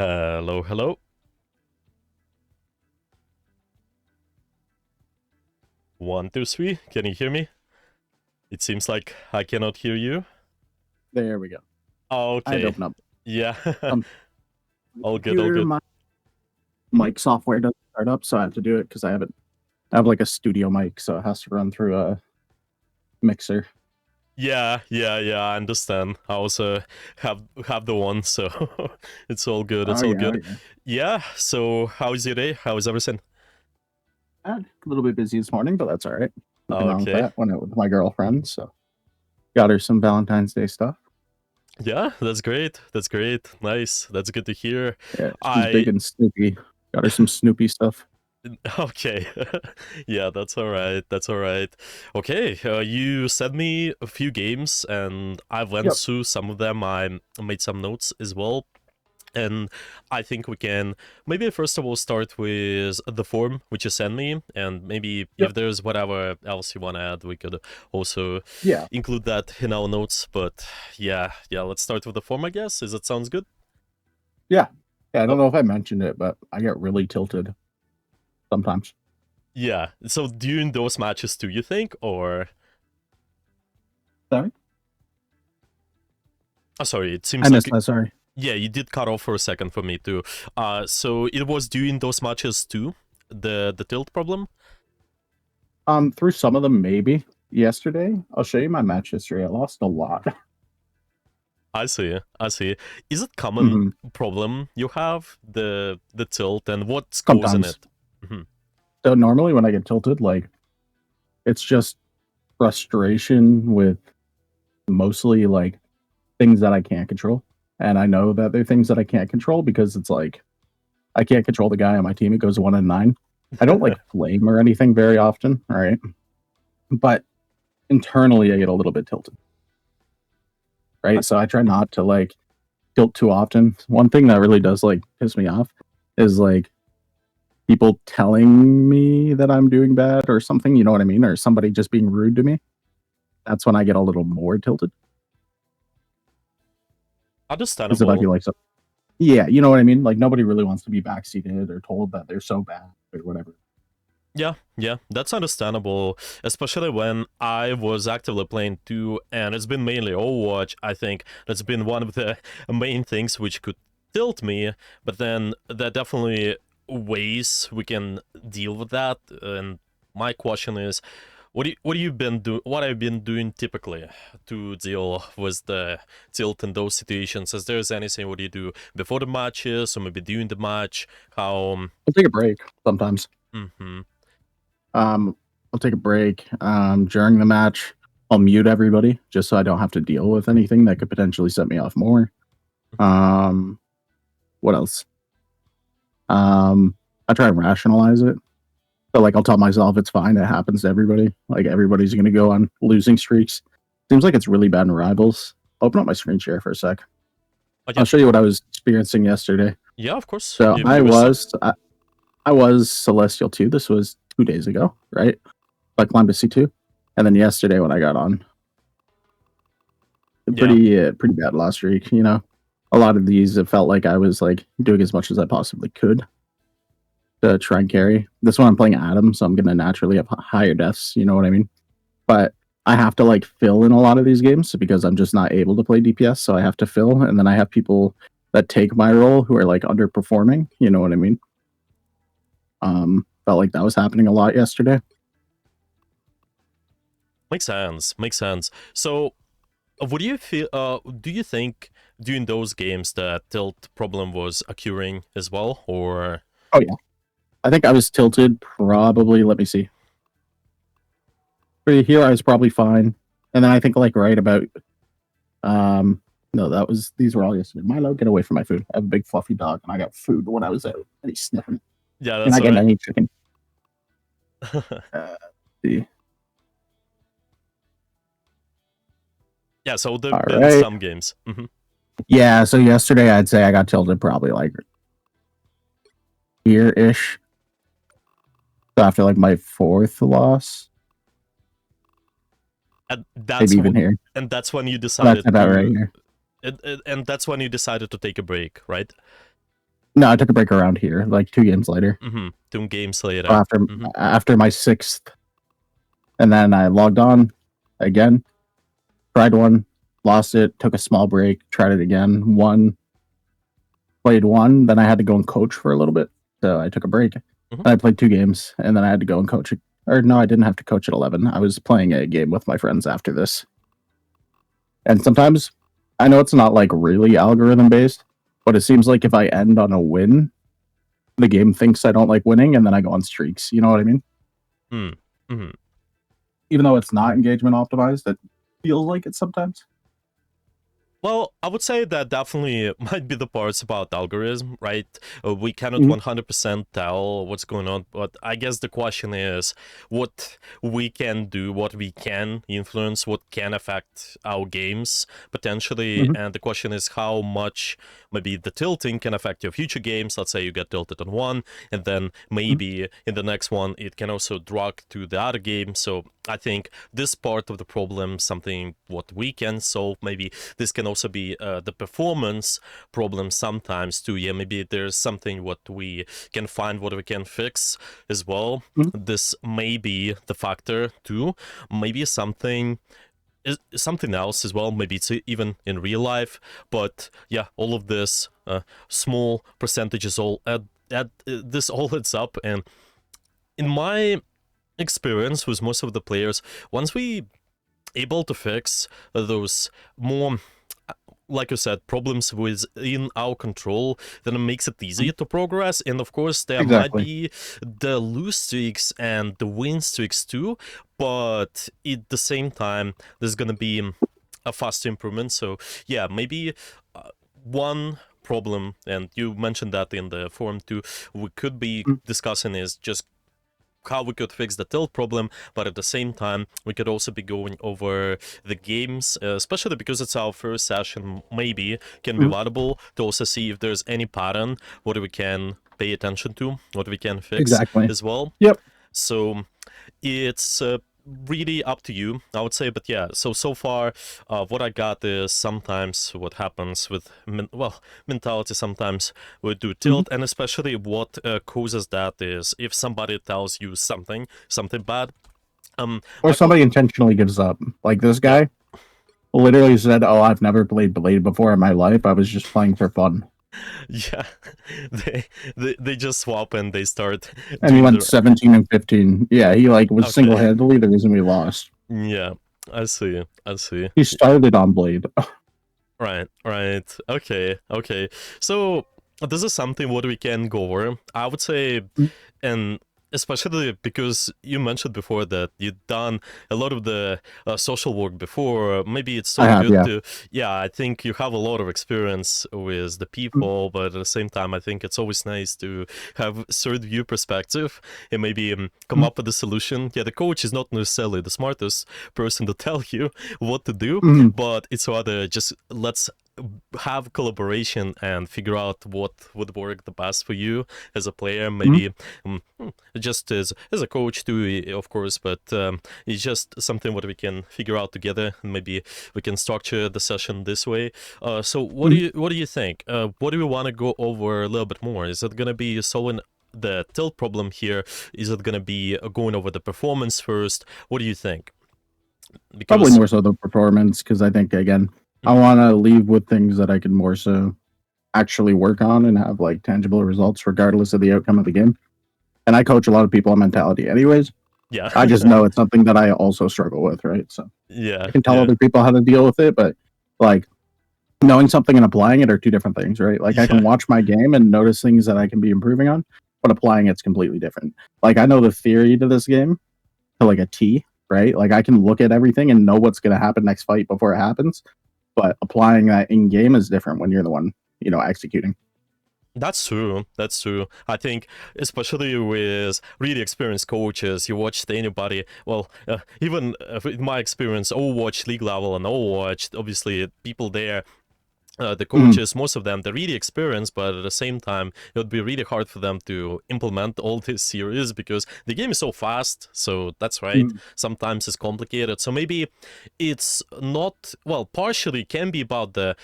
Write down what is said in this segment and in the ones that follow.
Hello, hello. One, two, three. Can you hear me? It seems like I cannot hear you. There we go. I had to Okay. open up Yeah. some All good, all computer. good. My Mhm. mic software doesn't start up, so I have to do it because I have like a studio mic, so it has to run through a mixer. Yeah. I understand. I also have the one, so it's all good. Oh It's all yeah, oh good. yeah. Yeah. So, how is your day? How is everything? A little bit busy this morning, but that's all right. Nothing wrong with Okay. that. Went out with my girlfriend, so got her some Valentine's Day stuff. Yeah, that's great. That's great. Nice. That's good to hear. Yeah, she's I big and Snoopy. Got her some Snoopy stuff. Okay. Yeah, that's all right. That's all right. Okay, you sent me a few games and I went Yep. through some of them. I made some notes as well. And I think we can maybe first of all start with the form which you sent me, and maybe Yep. if there's whatever else you want to add, we could also Yeah. include that in our notes. But yeah, let's start with the form, I guess. Is that sounds good? Yeah. Yeah. I don't Oh, know if I mentioned it, but I get really tilted sometimes. yeah. So during those matches too, you think, or? Sorry, Oh, sorry, it I seems missed like that. Sorry. yeah, you did cut off for a second for me too. So it was during those matches too, the tilt problem. Through some of them maybe. Yesterday, I'll show you my match history. I lost a lot. I see, I see. Is it common Mhm. problem you have the tilt and what's causing Sometimes. it? Mhm. So normally when I get tilted, like it's just frustration with mostly like things that I can't control. And I know that they're things that I can't control because it's like I can't control the guy on my team. It goes 1 and 9. I don't like flame or anything very often, all right? But internally I get a little bit tilted. Right. So I try not to like tilt too often. One thing that really does like piss me off is like people telling me that I'm doing bad or something, you know what I mean? Or somebody just being rude to me. That's when I get a little more tilted. Because if I Understandable. feel like so, yeah, you know what I mean? Like nobody really wants to be backseated or told that they're so bad or whatever. Yeah, that's understandable, especially when I was actively playing too, and it's been mainly Overwatch. I think that's been one of the main things which could tilt me, but then there are definitely ways we can deal with that. And my question is, what have you been do? What have you been doing typically to deal with the tilt in those situations? Is there anything what do you do before the matches or maybe during the match? How? I'll take a break sometimes. Mm-hmm. I'll take a break during the match. I'll mute everybody just so I don't have to deal with anything that could potentially set me off more. Um, what else? I try and rationalize it. So like I'll tell myself it's fine. It happens to everybody. Like everybody's gonna go on losing streaks. Seems like it's really bad in rivals. Open up my screen share for a sec. Oh, I'll yeah. show you what I was experiencing yesterday. Yeah, of course. So Give us some. I was Celestial 2. This was 2 days ago, right? I climbed to C2. And then yesterday when I got on, Yeah. pretty bad last streak, you know. A lot of these it felt like I was like doing as much as I possibly could to try and carry. This one I'm playing Adam, so I'm gonna naturally have higher deaths, you know what I mean? But I have to like fill in a lot of these games because I'm just not able to play DPS, so I have to fill, and then I have people that take my role who are like underperforming, you know what I mean? Felt like that was happening a lot yesterday. Makes sense. Makes sense. So, what do you feel? Do you think during those games the tilt problem was occurring as well, or? Oh yeah. I think I was tilted probably, let me see. For here I was probably fine. And then I think like right about no, these were all yesterday. Milo, get away from my food. I have a big fluffy dog and I got food when I was out and he's sniffing. Yeah, You're that's not all getting right. any chicken. See. Yeah. So All there've been right. some games. Yeah, so yesterday I'd say I got tilted probably like here ish. So after like my fourth loss, And maybe even here. that's when you That's decided about right to here. and that's when you decided to take a break, right? No, I took a break around here, like 2 games later. 2 games later. So after my 6th, and then I logged on again, tried one, lost it, took a small break, tried it again, won, played one, then I had to go and coach for a little bit. So I took a break. And I played 2 games, and then I had to go and coach. Or no, I didn't have to coach at 11. I was playing a game with my friends after this. And sometimes, I know it's not like really algorithm based, but it seems like if I end on a win, the game thinks I don't like winning, and then I go on streaks. You know what I mean? Even though it's not engagement optimized, it feels like it sometimes. Well, I would say that definitely might be the parts about algorithm, right? We cannot 100% tell what's going on, but I guess the question is what we can do, what we can influence, what can affect our games potentially, and the question is how much maybe the tilting can affect your future games. Let's say you get tilted on one, and then maybe in the next one it can also drag to the other game. So I think this part of the problem, something what we can solve, maybe this can also be the performance problem sometimes too. Yeah, maybe there's something what we can find, what we can fix as well. This may be the factor too. Maybe something else as well. Maybe it's even in real life. But yeah, all of this small percentages all this all adds up. And in my experience with most of the players, once we able to fix those more, like you said, problems within our control, then it makes it easier to progress. And of course there might be the lose streaks and the win streaks too, but at the same time there's gonna be a faster improvement. So yeah, maybe one problem, and you mentioned that in the forum too, we could be discussing is just how we could fix the tilt problem, but at the same time we could also be going over the games, especially because it's our first session, maybe can be valuable to also see if there's any pattern, what we can pay attention to, what we can fix as well. So it's really up to you, I would say. But yeah, so far what I got is sometimes what happens with mentality, sometimes we do tilt, and especially what causes that is if somebody tells you something bad, or somebody intentionally gives up, like this guy literally said, "Oh, I've never played Blade before in my life, I was just playing for fun." Yeah, they just swap and they start. And he went 17 and 15. Yeah, he like was single-handedly the reason we lost. Yeah, I see. He started on Blade. Right. Okay. So this is something what we can go over, I would say, and especially because you mentioned before that you've done a lot of the social work before. Maybe it's so good to, I think you have a lot of experience with the people, but at the same time, I think it's always nice to have third view perspective and maybe come up with a solution. Yeah, the coach is not necessarily the smartest person to tell you what to do, but it's rather just let's have collaboration and figure out what would work the best for you as a player, maybe just as a coach too, of course, but it's just something what we can figure out together, and maybe we can structure the session this way. So what do you think? What do we want to go over a little bit more? Is it going to be solving the tilt problem here? Is it going to be going over the performance first? What do you think? Because probably more so the performance, because I think, again, I want to leave with things that I can more so actually work on and have like tangible results regardless of the outcome of the game. And I coach a lot of people on mentality anyways. Yeah. I just know it's something that I also struggle with, right? So yeah, I can tell other people how to deal with it, but like knowing something and applying it are two different things, right? Like I can watch my game and notice things that I can be improving on, but applying it's completely different. Like I know the theory to this game to like a T, right? Like I can look at everything and know what's going to happen next fight before it happens. But applying that in game is different when you're the one, executing. That's true. I think, especially with really experienced coaches, you watch anybody. Well, even in my experience, Overwatch League level and Overwatch, obviously, people there. The coaches, most of them, they're really experienced, but at the same time, it would be really hard for them to implement all this series because the game is so fast. So that's right. Sometimes it's complicated. So maybe it's not, well, partially can be about the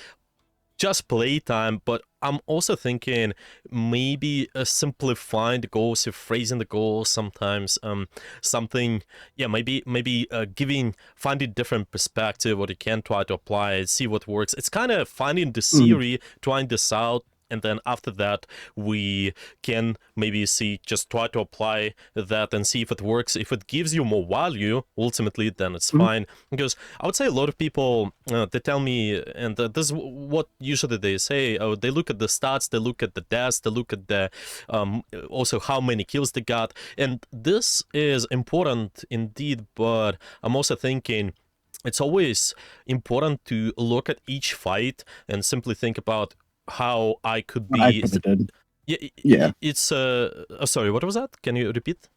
just playtime, but I'm also thinking maybe simplifying the goals, phrasing the goals sometimes, something, yeah, maybe giving, finding different perspective, what you can try to apply and see what works. It's kind of finding the Mhm. theory, trying this out, and then after that we can maybe see, just try to apply that and see if it works. If it gives you more value ultimately, then it's Mhm. fine. Because I would say a lot of people, they tell me, and this is what usually they say, they look at the stats, they look at the deaths, they look at the also how many kills they got, and this is important indeed, but I'm also thinking it's always important to look at each fight and simply think about how I could What I be. could have did. Yeah, Yeah. it's sorry, what was that? Can you repeat?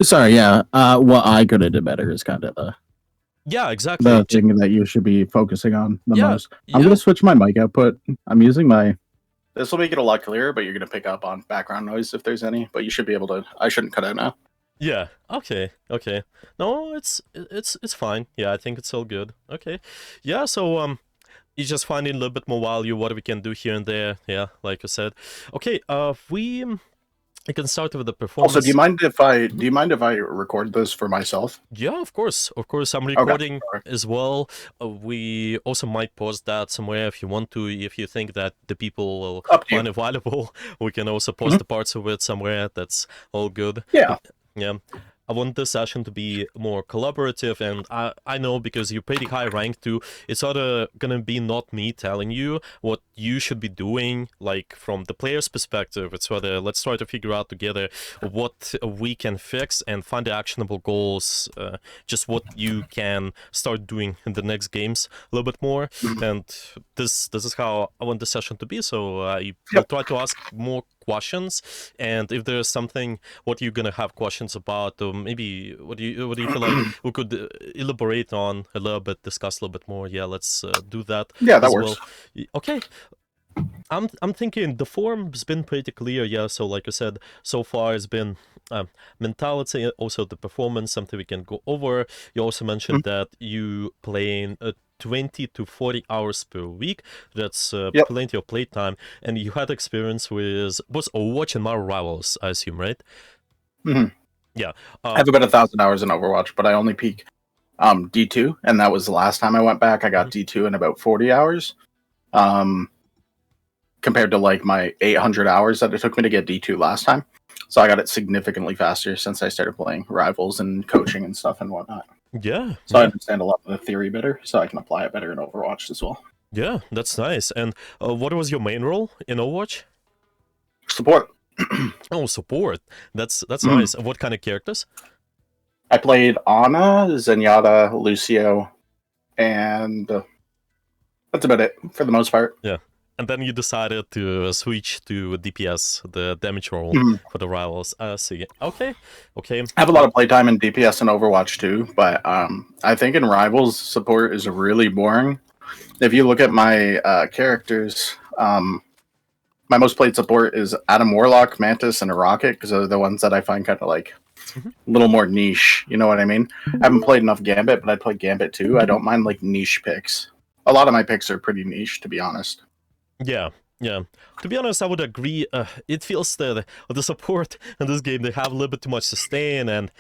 Sorry. Yeah. What I could have did better is kind of Yeah, exactly. the thing that you should be focusing on the Yeah, most. I'm yeah, gonna switch my mic output. I'm using my. This will make it a lot clearer, but you're gonna pick up on background noise if there's any. But you should be able to. I shouldn't cut out now. yeah. Okay, okay. No, it's fine. Yeah, I think it's all good. Okay, yeah. So you just finding a little bit more value, what we can do here and there. Yeah, like you said. Okay, we can start with the Also, do you performance. mind if I record this for myself? Yeah, of course, of course. I'm Okay. recording as well. We also might post that somewhere if you want to. If you think that the people will Up to you. find it valuable, we can also post Mhm. the parts of it somewhere. That's all good. Yeah. Yeah. I want this session to be more collaborative, and I know because you're pretty high rank too, it's either gonna be not me telling you what you should be doing, like from the player's perspective. It's rather let's try to figure out together what we can fix and find the actionable goals, just what you can start doing in the next games a little bit more. Mhm. And this is how I want the session to be. So I will Yep. try to ask more questions, and if there's something what you're gonna have questions about, or maybe what do you feel like we could elaborate on a little bit, discuss a little bit more. Yeah, let's do that Yeah, that as works. well. Okay, I'm thinking the form's been pretty clear. Yeah, so like I said, so far it's been mentality, also the performance, something we can go over. You also mentioned Mhm. that you playing 20 to 40 hours per week. That's Yep. plenty of playtime, and you had experience with both Overwatch and Marvel Rivals, I assume, right? Mhm. Yeah. I have about 1,000 hours in Overwatch, but I only peak D2, and that was the last time I went back. I got Mhm. D2 in about 40 hours. Um, Compared to like my 800 hours that it took me to get D2 last time. So I got it significantly faster since I started playing Rivals and coaching and stuff and whatnot. Yeah, So I yeah, understand a lot of the theory better, so I can apply it better in Overwatch as well. yeah. That's nice. And what was your main role in Overwatch? Support. Oh, support. That's Mm. nice. What kind of characters? I played Ana, Zenyatta, Lucio, and that's about it for the most part. Yeah. And then you decided to switch to DPS, the damage role Mm. for the rivals. I see. Okay. Okay. I have a lot of playtime in DPS and Overwatch too, but I think in Rivals support is really boring. If you look at my characters, my most played support is Adam Warlock, Mantis, and a Rocket because those are the ones that I find kind of like Mhm. a little more niche. You know what I mean? I haven't played enough Gambit, but I'd play Gambit too. I don't mind like niche picks. A lot of my picks are pretty niche, to be honest. Yeah. Yeah. To be honest, I would agree. It feels that the support in this game, they have a little bit too much sustain, and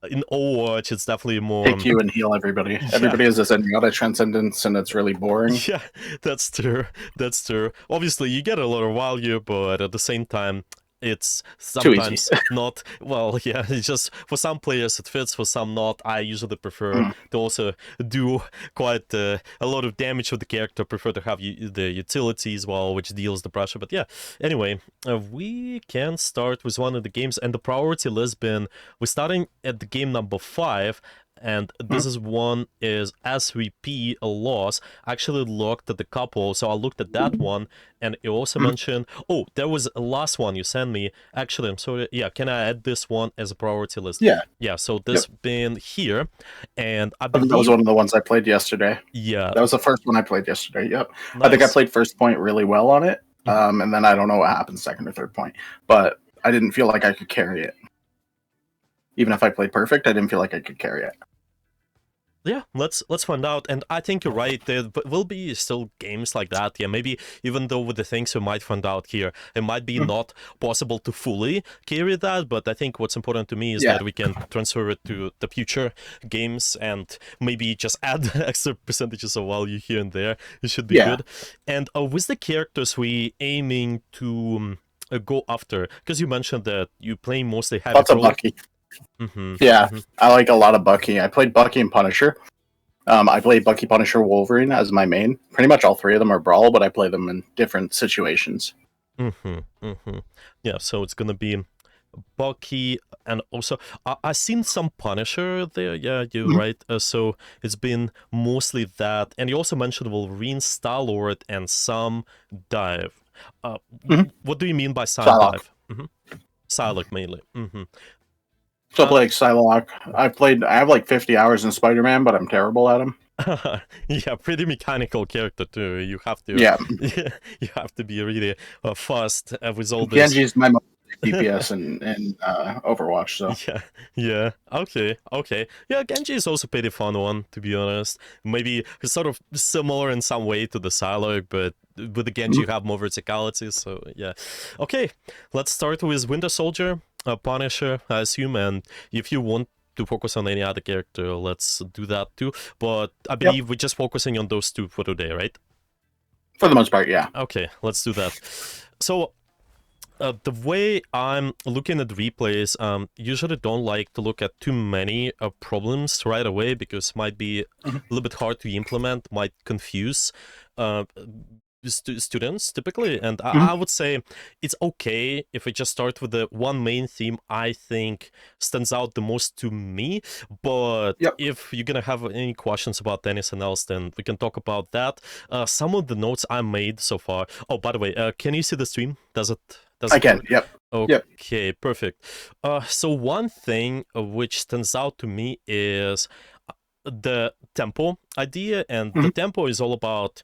in Overwatch, it's definitely more. Pick you and heal everybody. Yeah. Everybody has this Zenyatta transcendence, and it's really boring. Yeah, that's true. That's true. Obviously, you get a lot of value, but at the same time, it's Too easy. sometimes not. Well, yeah, it's just for some players it fits, for some not. I usually prefer Mm. to also do quite a lot of damage with the character. Prefer to have the utility as well, which deals the pressure. But yeah, anyway, we can start with one of the games, and the priority list been we're starting at the game number 5. And this Mm. is one is SVP a loss. I actually looked at the couple, so I looked at that one, and it also Mm. mentioned. Oh, there was a last one you sent me. Actually, I'm sorry. Yeah, can I add this one as a priority list? Yeah. Yeah. So this Yep. been here, and I I think that was believe. one of the ones I played yesterday. Yeah, That was the first one I played yesterday. Yep. I think I nice. played first point really well on it. Mhm. And then I don't know what happened second or third point, but I didn't feel like I could carry it. Even if I played perfect, I didn't feel like I could carry it. Yeah, let's find out. And I think you're right. There will be still games like that. Yeah, maybe even though with the things we might find out here, it might be Mm. not possible to fully carry that. But I think what's important to me is Yeah, that we can transfer it to the future games and maybe just add extra percentages of value here and there. It should be yeah. good. And with the characters we aiming to go after, because you mentioned that you play mostly heavy Lots of brawler. Bucky. Mm-hmm. Yeah, Mm-hmm. I like a lot of Bucky. I played Bucky and Punisher. I play Bucky, Punisher, Wolverine as my main. Pretty much all three of them are Brawl, but I play them in different situations. Mm-hmm. Mm-hmm. Yeah, so it's gonna be Bucky, and also I seen some Punisher there. Yeah, you're Mhm. right. So it's been mostly that, and you also mentioned Wolverine, Star-Lord, and some dive. Uh, Mhm. what do you mean by some Psylocke. dive? Mm-hmm. Psylocke mainly. Mm-hmm. So I play like Psylocke. I have like 50 hours in Spider Man, but I'm terrible at him. Yeah, pretty mechanical character too. You have to, Yeah, you have to be really fast with all this. Genji's my most DPS in Overwatch. So Yeah, yeah. Okay, okay. Yeah, Genji is also pretty fun one, to be honest. Maybe sort of similar in some way to the Psylocke, but with the Genji Mhm. you have more verticality, so yeah. Okay, let's start with Winter Soldier, Punisher, I assume, and if you want to focus on any other character, let's do that too. But I Yep, believe we're just focusing on those two for today, right? for the most part, yeah. Okay, let's do that. So the way I'm looking at replays, usually don't like to look at too many problems right away because might be a Mhm. little bit hard to implement, might confuse uh, students typically. And I Mhm. would say it's okay if we just start with the one main theme I think stands out the most to me. But Yep, if you're gonna have any questions about anything else, then we can talk about that. Some of the notes I made so far. Oh, by the way, can you see the stream? Does I it can. work? Yep, yep. Okay, perfect. So one thing which stands out to me is the tempo idea, and the Mhm. tempo is all about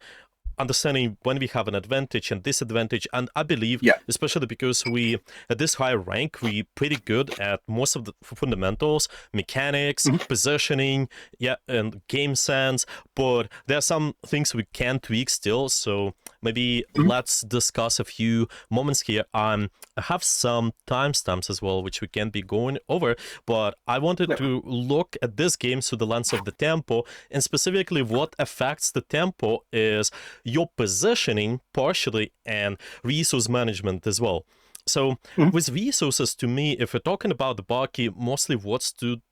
understanding when we have an advantage and disadvantage. And I believe, Yeah. especially because we at this high rank, we pretty good at most of the fundamentals, mechanics, Mhm. positioning, yeah, and game sense. But there are some things we can tweak still. So maybe Mhm. let's discuss a few moments here. I have some timestamps as well, which we can be going over. But I wanted Yep. to look at this game through the lens of the tempo, and specifically what affects the tempo is your positioning partially and resource management as well. So Mhm. with resources, to me, if we're talking about the Baki, mostly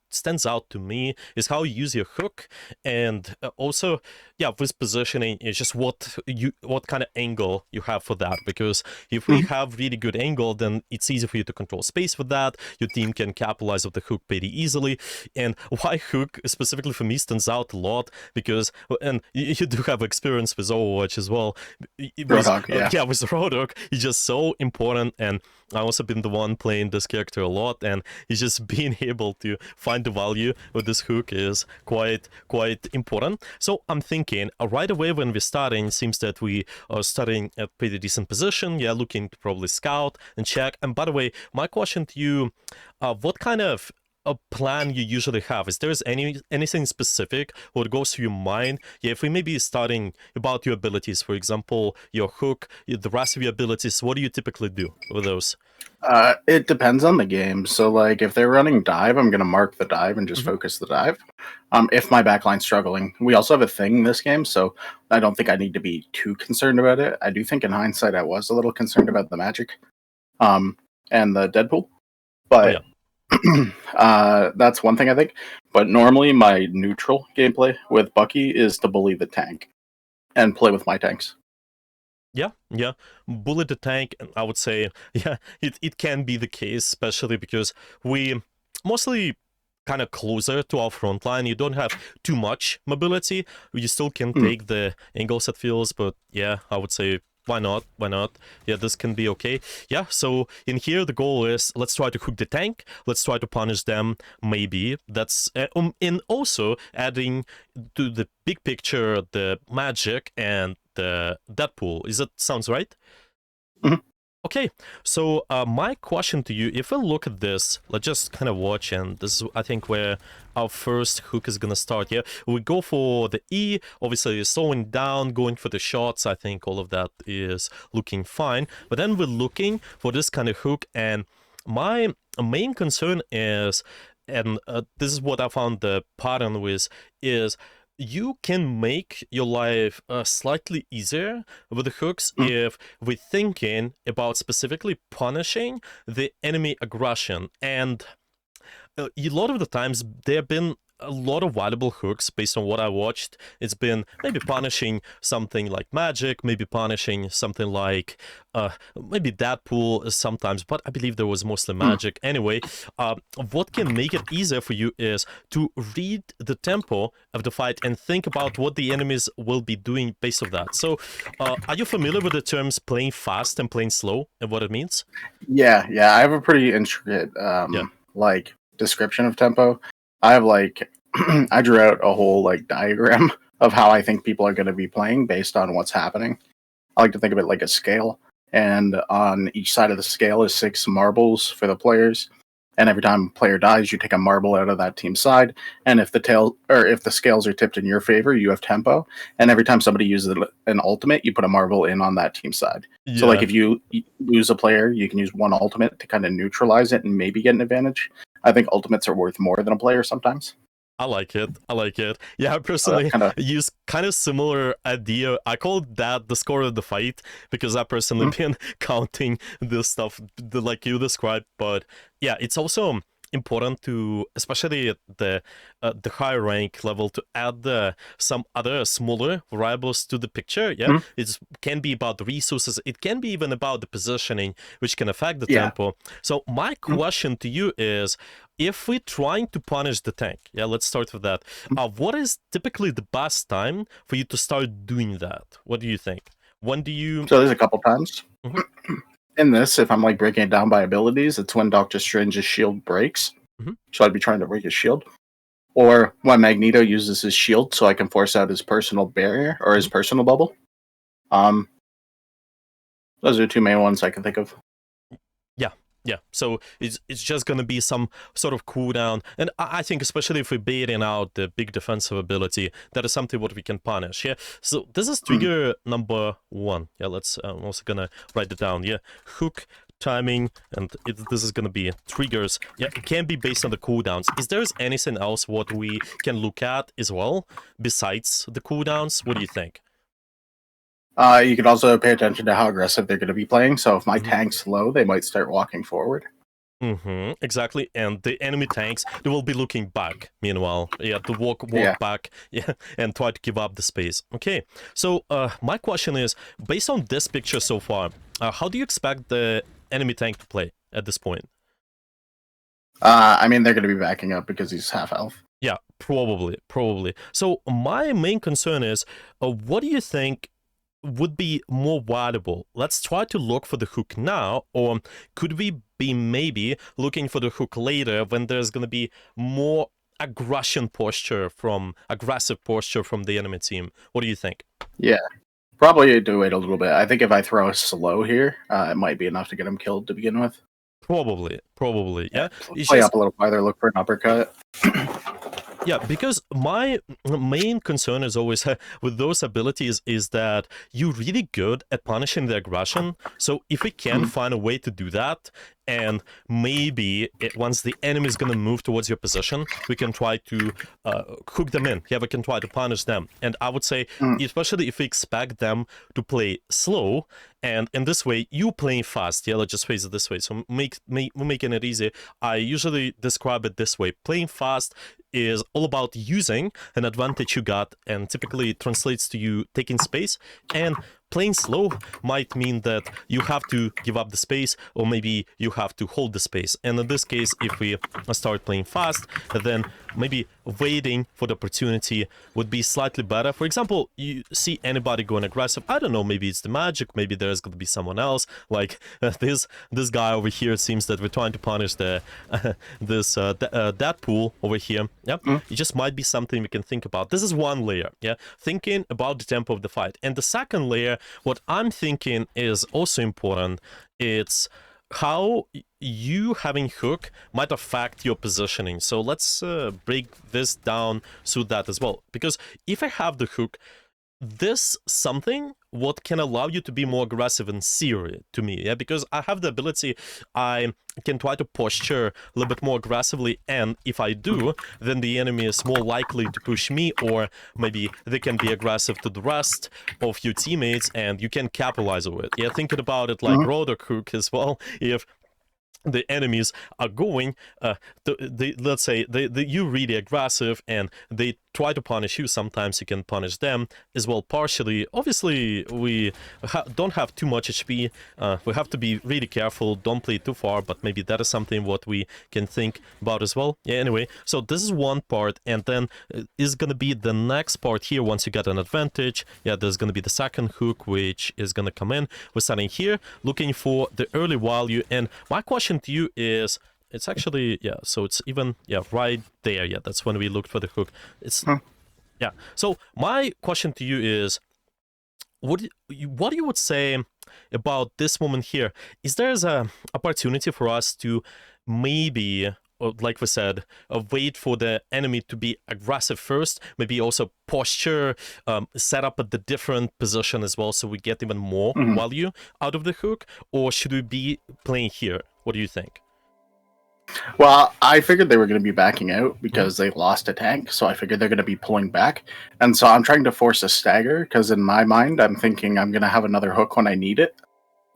stands out to me is how you use your hook, and also, yeah, with positioning is just what kind of angle you have for that. Because if we Mhm. have really good angle, then it's easy for you to control space with that. Your team can capitalize of the hook pretty easily. And why hook specifically for me stands out a lot because, and you do have experience with Overwatch as well. With Roadhog. Yeah. yeah, with Rodok, it's just so important. And I also been the one playing this character a lot, and he's just being able to find the value with this hook is quite important. So I'm thinking right away when we're starting, it seems that we are starting at pretty decent position. Yeah, looking to probably scout and check. And by the way, my question to you: what kind of a plan you usually have? Is there anything specific what goes through your mind? Yeah, if we may be starting about your abilities, for example, your hook, the rest of your abilities, what do you typically do with those? It depends on the game. So, like, if they're running dive, I'm going to mark the dive and just Mm-hmm. focus the dive. If my backline's struggling, we also have a thing in this game, so I don't think I need to be too concerned about it. I do think, in hindsight, I was a little concerned about the magic, um, and the Deadpool, Oh yeah. but that's one thing I think. But normally, my neutral gameplay with Bucky is to bully the tank and play with my tanks. Yeah, yeah. Bullet the tank, I would say, yeah, it can be the case, especially because we mostly kind of closer to our front line. You don't have too much mobility. You still can Mm. take the angles at fields, but yeah, I would say why not? Why not? Yeah, this can be okay. Yeah, so in here the goal is let's try to hook the tank. Let's try to punish them. Maybe that's and also adding to the big picture the magic and the Deadpool. Is that sounds right? Mhm. Okay, so my question to you, if we look at this, let's just kind of watch, and this is, I think, where our first hook is gonna start. Yeah, we go for the E, obviously slowing down, going for the shots. I think all of that is looking fine, but then we're looking for this kind of hook, and my main concern is, and this is what I found the pattern with, is you can make your life slightly easier with the hooks if we're thinking about specifically punishing the enemy aggression. And a lot of the times there have been a lot of valuable hooks based on what I watched. It's been maybe punishing something like magic, maybe punishing something like maybe Deadpool sometimes, but I believe there was mostly magic. Anyway, what can make it easier for you is to read the tempo of the fight and think about what the enemies will be doing based on that. So are you familiar with the terms playing fast and playing slow and what it means? Yeah, I have a pretty intricate like description of tempo. I have like I drew out a whole like diagram of how I think people are going to be playing based on what's happening. I like to think of it like a scale, and on each side of the scale is 6 marbles for the players. And every time a player dies, you take a marble out of that team's side. And if the scales are tipped in your favor, you have tempo. And every time somebody uses an ultimate, you put a marble in on that team's side. Yeah. So like if you lose a player, you can use one ultimate to kind of neutralize it and maybe get an advantage. I think ultimates are worth more than a player sometimes. I like it. Yeah, I personally use kind of similar idea. I call that the score of the fight because I personally been counting this stuff like you described. But yeah, it's also important to, especially at the high rank level, to add some other smaller variables to the picture. Yeah, it can be about the resources. It can be even about the positioning, which can affect the tempo. So my question to you is, if we're trying to punish the tank, yeah, let's start with that. What is typically the best time for you to start doing that? What do you think? When do you? So there's a couple times. In this, if I'm like breaking it down by abilities, it's when Doctor Strange's shield breaks. So I'd be trying to break his shield. Or when Magneto uses his shield so I can force out his personal barrier or his personal bubble. Those are 2 main ones I can think of. Yeah, so it's just going to be some sort of cooldown. And I think especially if we're baiting out the big defensive ability, that is something what we can punish. Yeah, so this is trigger number 1. Yeah, I'm also going to write it down. Yeah, hook, timing, and this is going to be triggers. Yeah, it can be based on the cooldowns. Is there anything else what we can look at as well besides the cooldowns? What do you think? You can also pay attention to how aggressive they're going to be playing. So if my tank's low, they might start walking forward. Exactly. And the enemy tanks, they will be looking back, meanwhile. Yeah, to walk back, yeah, and try to give up the space. Okay, so my question is, based on this picture so far, how do you expect the enemy tank to play at this point? I mean, they're going to be backing up because he's half health. Yeah, probably. So my main concern is, what do you think would be more valuable? Let's try to look for the hook now, or could we be maybe looking for the hook later when there's going to be more aggressive posture from the enemy team? What do you think? Yeah, probably do wait a little bit. I think if I throw a slow here, it might be enough to get him killed to begin with. Probably, yeah. Play up a little farther, look for an uppercut. Yeah, because my main concern is always with those abilities is that you're really good at punishing the aggression. So if we can find a way to do that, and maybe once the enemy is going to move towards your position, we can try to hook them in. Yeah, we can try to punish them. And I would say, especially if we expect them to play slow, and in this way, you playing fast. Yeah, let's just phrase it this way. So we're making it easy. I usually describe it this way. Playing fast is all about using an advantage you got, and typically it translates to you taking space. And playing slow might mean that you have to give up the space, or maybe you have to hold the space. And in this case, if we start playing fast, then maybe waiting for the opportunity would be slightly better. For example, you see anybody going aggressive, I don't know, maybe it's the magic, maybe there's going to be someone else, like this guy over here. It seems that we're trying to punish the that pool over here. Yeah, it just might be something we can think about. This is one layer, yeah, thinking about the tempo of the fight. And the second layer, what I'm thinking is also important. It's how you having hook might affect your positioning. So let's break this down to that as well. Because if I have the hook, this something what can allow you to be more aggressive in theory to me, yeah, because I have the ability, I can try to posture a little bit more aggressively, and if I do, then the enemy is more likely to push me, or maybe they can be aggressive to the rest of your teammates and you can capitalize on it. Yeah, thinking about it like Rodok hook as well. If the enemies are going, let's say you really aggressive and they try to punish you, sometimes you can punish them as well partially. Obviously, we don't have too much HP. We have to be really careful, don't play too far, but maybe that is something what we can think about as well. Yeah, anyway, so this is one part, and then is going to be the next part here. Once you get an advantage, yeah, there's going to be the second hook, which is going to come in. We're starting here, looking for the early value, and my question to you is, it's actually, yeah, so it's even, yeah, right there. Yeah, that's when we looked for the hook. It's, yeah. So my question to you is, what you would say about this moment here? Is there a opportunity for us to maybe, or like we said, wait for the enemy to be aggressive first, maybe also posture, set up at the different position as well, so we get even more value out of the hook? Or should we be playing here? What do you think? Well, I figured they were going to be backing out because they lost a tank, so I figured they're going to be pulling back. And so I'm trying to force a stagger, because in my mind, I'm thinking I'm going to have another hook when I need it.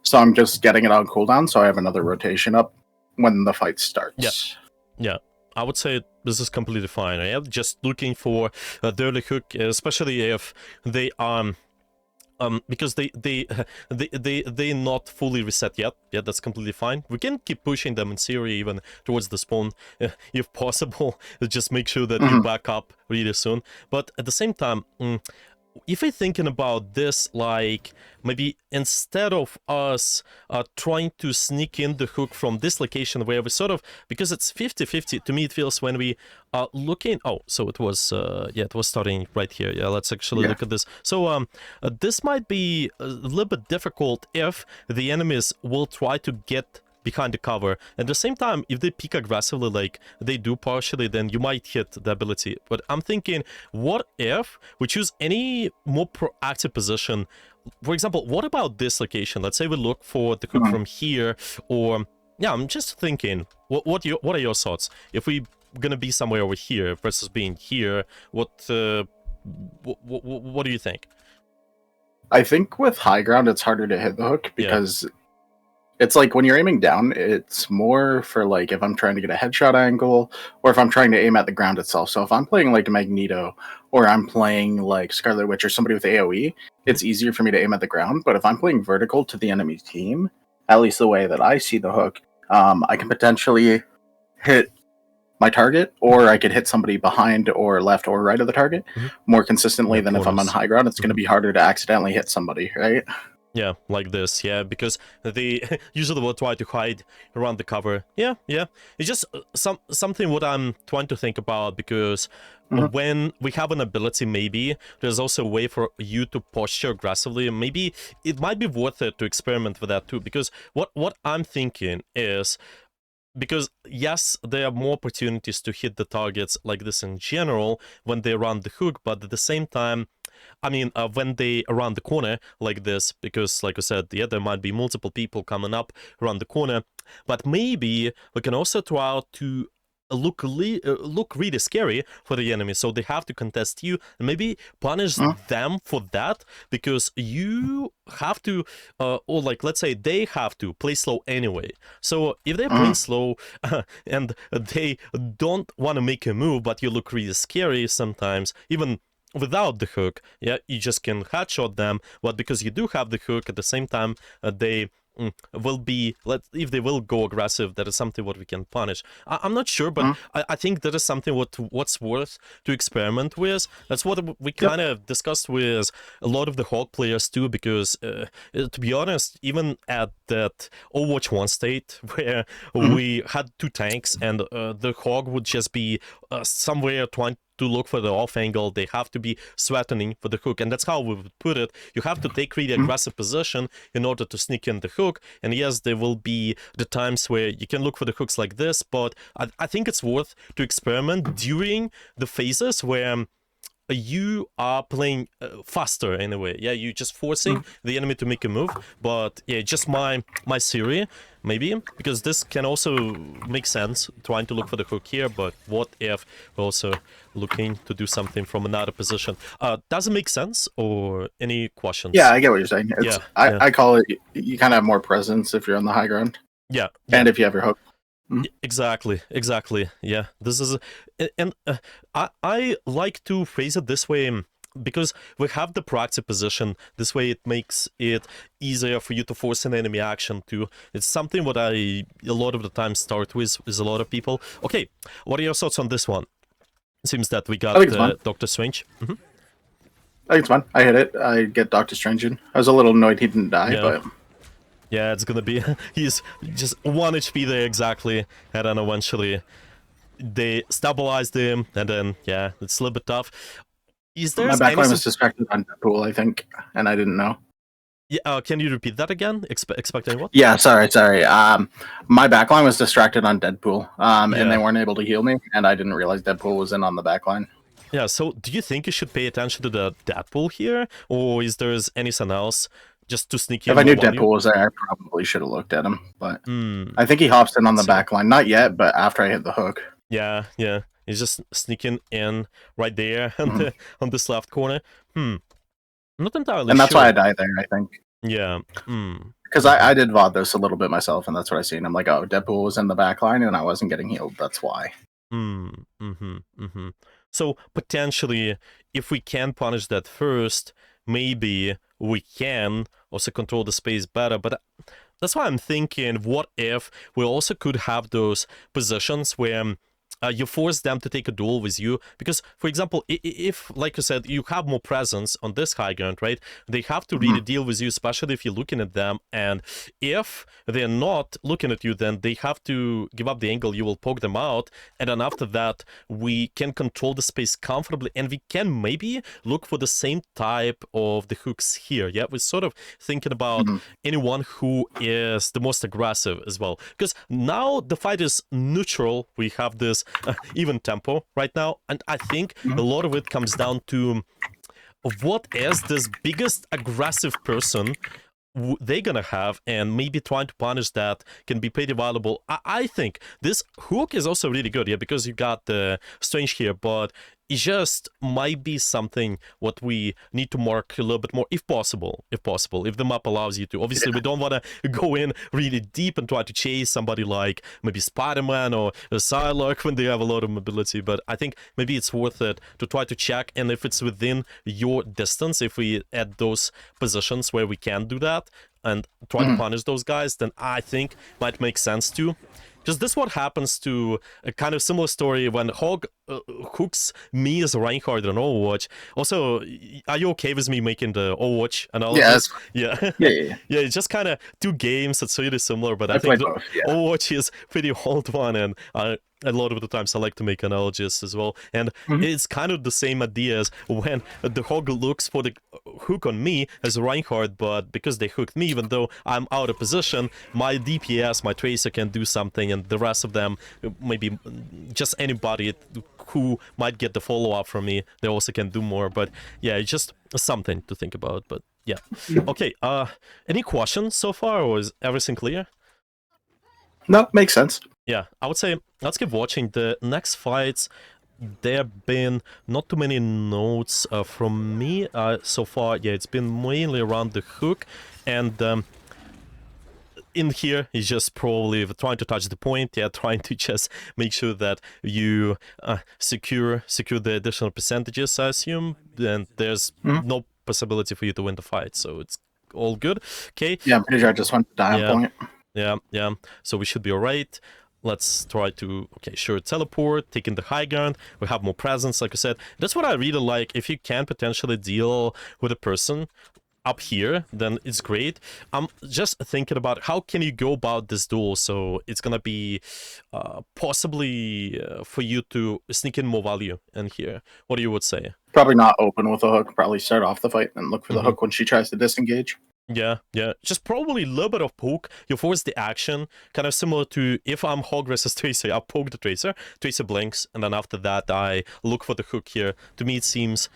So I'm just getting it on cooldown, so I have another rotation up when the fight starts. Yeah. I would say this is completely fine. I am just looking for a early hook, especially if they because they not fully reset yet. Yeah, that's completely fine. We can keep pushing them in theory even towards the spawn if possible. Just make sure that you back up really soon. But at the same time, if we're thinking about this, like maybe instead of us trying to sneak in the hook from this location where we sort of, because it's 50-50 to me, it feels when we are looking. Oh, so it was yeah, it was starting right here. Yeah, let's actually look at this. So this might be a little bit difficult if the enemies will try to get behind the cover. At the same time, if they peek aggressively like they do partially, then you might hit the ability. But I'm thinking, what if we choose any more proactive position? For example, what about this location? Let's say we look for the hook from here, or yeah, I'm just thinking, what are your thoughts? If we gonna be somewhere over here versus being here, what do you think? I think with high ground, it's harder to hit the hook because it's like when you're aiming down, it's more for like if I'm trying to get a headshot angle or if I'm trying to aim at the ground itself. So if I'm playing like Magneto or I'm playing like Scarlet Witch or somebody with AoE, it's easier for me to aim at the ground. But if I'm playing vertical to the enemy team, at least the way that I see the hook, I can potentially hit my target, or I could hit somebody behind or left or right of the target more consistently than if I'm on high ground. It's going to be harder to accidentally hit somebody, right? Yeah, like this, yeah, because they usually will try to hide around the cover. Yeah. It's just something what I'm trying to think about, because when we have an ability, maybe there's also a way for you to posture aggressively. Maybe it might be worth it to experiment with that too, because what I'm thinking is, because yes, there are more opportunities to hit the targets like this in general when they run the hook, but at the same time, I mean, when they around the corner like this, because like I said, yeah, there might be multiple people coming up around the corner, but maybe we can also try out to look really scary for the enemy, so they have to contest you and maybe punish them for that, because you have to or like, let's say they have to play slow anyway. So if they're playing slow and they don't want to make a move, but you look really scary sometimes, even without the hook, yeah, you just can headshot them. But because you do have the hook, at the same time, they will be, if they will go aggressive, that is something what we can punish. I'm not sure, but I think that is something what's worth to experiment with. That's what we kind of discussed with a lot of the Hog players too, because to be honest, even at that Overwatch 1 state where we had 2 tanks and the Hog would just be somewhere trying to look for the off angle, they have to be threatening for the hook, and that's how we would put it. You have to take really aggressive position in order to sneak in the hook, and yes, there will be the times where you can look for the hooks like this, but I think it's worth to experiment during the phases where you are playing faster in a way. Yeah, you're just forcing the enemy to make a move. But yeah, just my theory, maybe, because this can also make sense, trying to look for the hook here, but what if we're also looking to do something from another position? Does it make sense, or any questions? Yeah, I get what you're saying. I call it, you kind of have more presence if you're on the high ground. Yeah. And if you have your hook. Exactly. Yeah, this is, and I like to phrase it this way because we have the proactive position. This way, it makes it easier for you to force an enemy action too. It's something what I a lot of the time start with a lot of people. Okay, what are your thoughts on this one? It seems that we got Doctor Strange. I think it's fun. I hit it. I get Doctor Strange in. I was a little annoyed he didn't die, but. Yeah, it's gonna be... he's just 1 HP there exactly, and then eventually they stabilized him, and then, yeah, it's a little bit tough. Is there... My backline was distracted on Deadpool, I think, and I didn't know. Yeah, can you repeat that again? Expecting what? Yeah, sorry. My backline was distracted on Deadpool, and they weren't able to heal me, and I didn't realize Deadpool was in on the backline. Yeah, so do you think you should pay attention to the Deadpool here, or is there anything else? Just to sneak in. If I knew Deadpool was there, I probably should have looked at him. But I think he hops in on the back line. Not yet, but after I hit the hook. Yeah. He's just sneaking in right there on this left corner. I'm not entirely sure. And that's why I died there, I think. Yeah. Because I did VOD this a little bit myself, and that's what I seen. I'm like, oh, Deadpool was in the back line, and I wasn't getting healed. That's why. So, potentially, if we can punish that first, maybe we can also control the space better, but that's why I'm thinking, what if we also could have those positions where you force them to take a duel with you, because, for example, if, like you said, you have more presence on this high ground, right, they have to really deal with you, especially if you're looking at them, and if they're not looking at you, then they have to give up the angle, you will poke them out, and then after that, we can control the space comfortably, and we can maybe look for the same type of the hooks here. Yeah, we're sort of thinking about anyone who is the most aggressive as well, because now the fight is neutral, we have this even tempo right now, and I think a lot of it comes down to what is this biggest aggressive person they're gonna have, and maybe trying to punish that can be pretty valuable. I think this hook is also really good, yeah, because you got the Strange here, but it just might be something what we need to mark a little bit more, if possible, if the map allows you to. Obviously, we don't want to go in really deep and try to chase somebody like maybe Spider-Man or a Psylocke when they have a lot of mobility, but I think maybe it's worth it to try to check, and if it's within your distance, if we add those positions where we can do that and try to punish those guys, then I think might make sense too. Because this what happens to a kind of similar story when Hog hooks me as a Reinhardt on Overwatch. Also, are you okay with me making the Overwatch analysis? Yeah. Yeah, it's just kind of 2 games that's really similar, but I think both, Overwatch is pretty old one, and a lot of the times I like to make analogies as well, and it's kind of the same idea as when the Hog looks for the hook on me as a Reinhardt, but because they hooked me, even though I'm out of position, my DPS, my Tracer can do something, and the rest of them, maybe just anybody who might get the follow-up from me, they also can do more. But yeah, it's just something to think about. But yeah. Okay, any questions so far, or is everything clear? No, makes sense. Yeah, I would say let's keep watching the next fights. There have been not too many notes from me so far. Yeah, it's been mainly around the hook, and in here is just probably trying to touch the point. Yeah, trying to just make sure that you secure the additional percentages, I assume. And there's no possibility for you to win the fight, so it's all good. Okay. Yeah, I'm pretty sure I just went to die on Yeah. point. Yeah. So we should be alright. Let's try to, okay, sure, teleport, taking the high ground. We have more presence, like I said. That's what I really like. If you can potentially deal with a person up here, then it's great. I'm just thinking about how can you go about this duel so it's gonna be possibly for you to sneak in more value in here. What do you would say? Probably not open with a hook. Probably start off the fight and look for the Mhm. hook when she tries to disengage. Yeah. Just probably a little bit of poke. You force the action, kind of similar to if I'm Hog versus Tracer, I poke the Tracer, Tracer blinks, and then after that I look for the hook here. To me it seems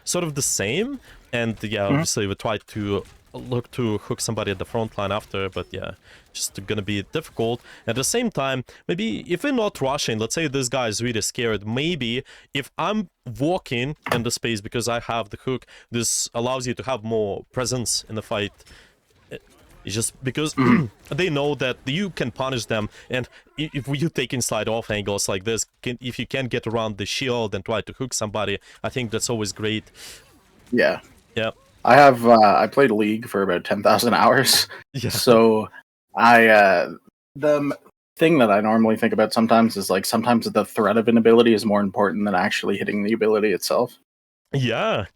sort of the same, and yeah, obviously we try to look to hook somebody at the front line after, but yeah, just gonna be difficult. At the same time, maybe if we're not rushing, let's say this guy is really scared, maybe if I'm walking in the space because I have the hook, this allows you to have more presence in the fight. It's just because they know that you can punish them, and if you take inside off angles like this, if you can get around the shield and try to hook somebody, I think that's always great. Yeah. Yeah. I played League for about 10,000 hours. Yeah. So the thing that I normally think about sometimes is like sometimes the threat of an ability is more important than actually hitting the ability itself. Yeah,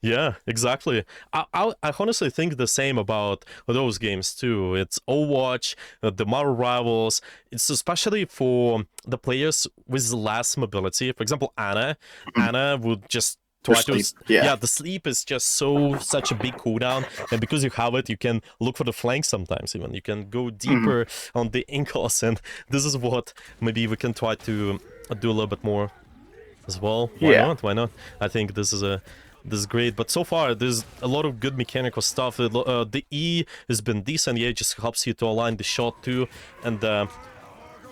exactly. I honestly think the same about those games too. It's Overwatch, the Marvel Rivals. It's especially for the players with less mobility. For example, Anna. Anna would just try to Yeah. the sleep is just such a big cooldown, and because you have it, you can look for the flank sometimes. Even you can go deeper on the ankles, and this is what maybe we can try to do a little bit more as well. Why not? I think this is great, but so far there's a lot of good mechanical stuff. The E has been decent. Yeah, it just helps you to align the shot too, and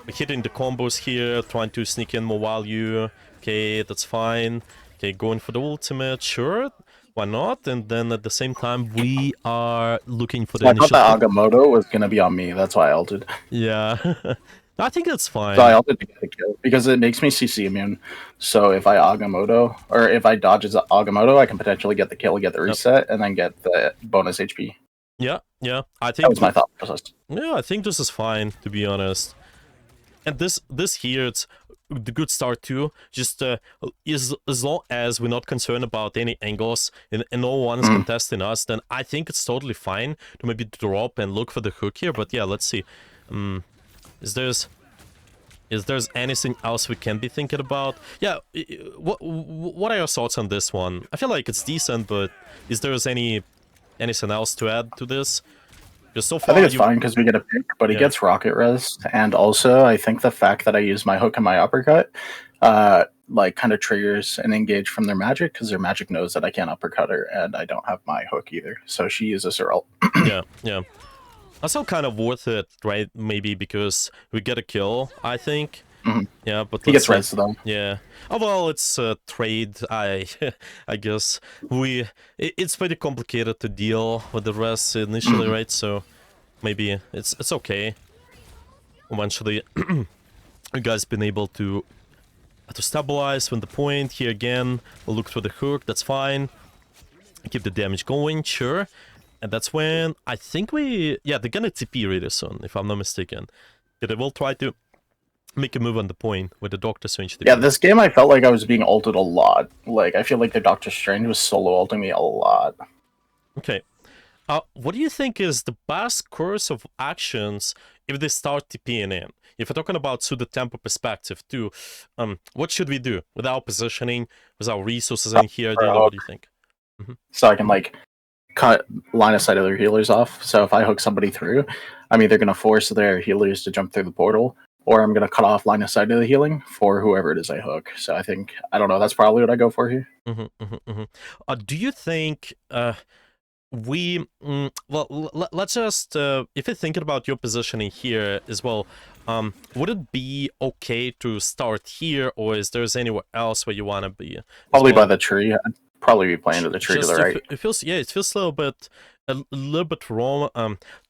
hitting the combos here, trying to sneak in more value. Okay, that's fine. Okay, going for the ultimate, sure, why not? And then at the same time, we are looking for the I thought initial. that Agamotto was gonna be on me. That's why I ulted. Yeah, I think that's fine. So I ulted to get the kill because it makes me CC immune. So if I Agamotto or if I dodge as Agamotto, I can potentially get the kill, get the reset, and then get the bonus HP. Yeah. I think That was my thought process. Yeah, I think this is fine, to be honest. And this here, it's the good start too. Just as long as we're not concerned about any angles and no one is contesting us, then I think it's totally fine to maybe drop and look for the hook here. But yeah, let's see. Is there's anything else we can be thinking about? Yeah, what are your thoughts on this one? I feel like it's decent, but is there anything else to add to this? Because so far I think it's fine because we get a pick, but he Yeah. gets rocket res, and also I think the fact that I use my hook and my uppercut, like kind of triggers an engage from their magic because their magic knows that I can't uppercut her, and I don't have my hook either, so she uses her ult. Yeah. Also kind of worth it, right? Maybe because we get a kill, I think. Yeah, but He gets res though. Yeah. Oh well, it's a trade. I guess it's pretty complicated to deal with the res initially, right? So maybe it's okay. Eventually, you guys been able to stabilize when the point here again. Look for the hook. That's fine. Keep the damage going, sure. And that's when I think they're gonna TP really soon, if I'm not mistaken. Yeah, they will try to make a move on the point with the Doctor Strange. Yeah, this game I felt like I was being ulted a lot. Like I feel like the Doctor Strange was solo ulting me a lot. Okay. What do you think is the best course of actions if they start TPing in? If we're talking about pseudo tempo perspective too, what should we do with our positioning, with our resources in here? Dilo, what do you think? So I can like cut line of sight of their healers off. So if I hook somebody through, I'm either going to force their healers to jump through the portal, or I'm going to cut off line of sight of the healing for whoever it is I hook. So I think, I don't know, that's probably what I go for here. Do you think let's just if you're thinking about your positioning here as well, would it be okay to start here, or is there anywhere else where you want to be? Probably by the tree. I'd probably be playing to the tree to the right. It feels a little bit a little bit wrong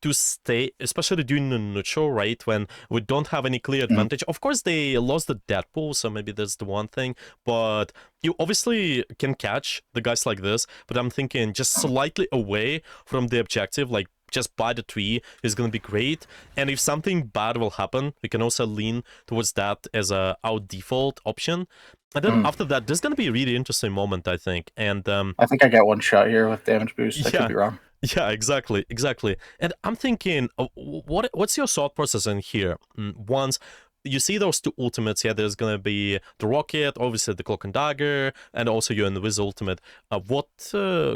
to stay, especially during the neutral, right? When we don't have any clear advantage. Of course, they lost the Deadpool, so maybe that's the one thing. But you obviously can catch the guys like this. But I'm thinking just slightly away from the objective, like just by the tree is going to be great. And if something bad will happen, we can also lean towards that as our default option. And then after that, there's going to be a really interesting moment, I think. And I think I get one shot here with damage boost. I Yeah. could be wrong. yeah, exactly. And I'm thinking, what's your thought process in here? Once you see those two ultimates, yeah, there's gonna be the rocket, obviously the cloak and dagger, and also your Invis ultimate. What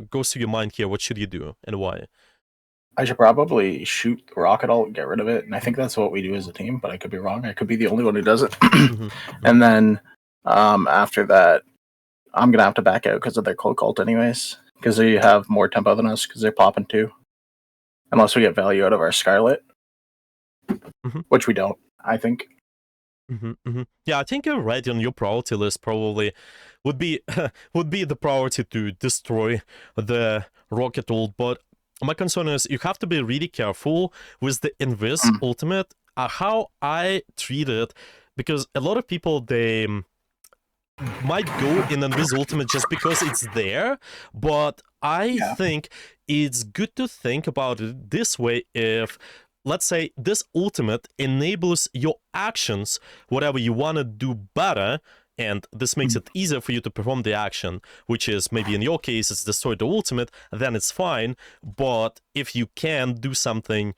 goes to your mind here? What should you do and why? I should probably shoot the rocket ult, get rid of it, and I think that's what we do as a team. But I could be wrong. I could be the only one who does it. And then after that, I'm gonna have to back out because of their cloak ult, anyways. Because they have more tempo than us, because they're popping too. Unless we get value out of our Scarlet, which we don't, I think. Yeah, I think you're right. On your priority list, probably would be the priority to destroy the rocket ult. But my concern is you have to be really careful with the Invis ultimate. How I treat it, because a lot of people they might go in Invis ultimate just because it's there, but I think it's good to think about it this way. If, let's say, this ultimate enables your actions, whatever you want to do better, and this makes it easier for you to perform the action, which is maybe in your case it's destroy the ultimate, then it's fine. But if you can do something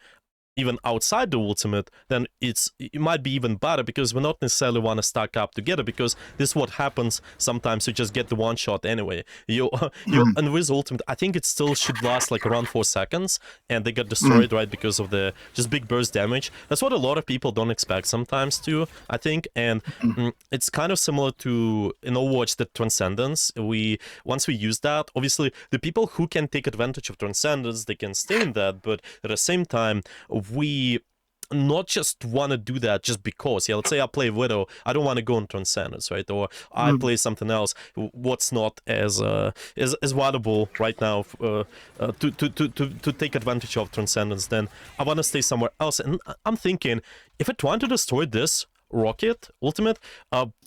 even outside the ultimate, then it might be even better, because we not necessarily want to stack up together, because this is what happens sometimes. You just get the one shot anyway. And with ultimate, I think it still should last like around 4 seconds, and they get destroyed, right, because of the just big burst damage. That's what a lot of people don't expect sometimes too, I think. And it's kind of similar to in Overwatch, the Transcendence. Once we use that, obviously the people who can take advantage of Transcendence, they can stay in that, but at the same time, we not just want to do that just because. Yeah, let's say I play Widow, I don't want to go on Transcendence, right? Or I play something else what's not as valuable right now to take advantage of Transcendence. Then I want to stay somewhere else. And I'm thinking, if I try to destroy this rocket ultimate,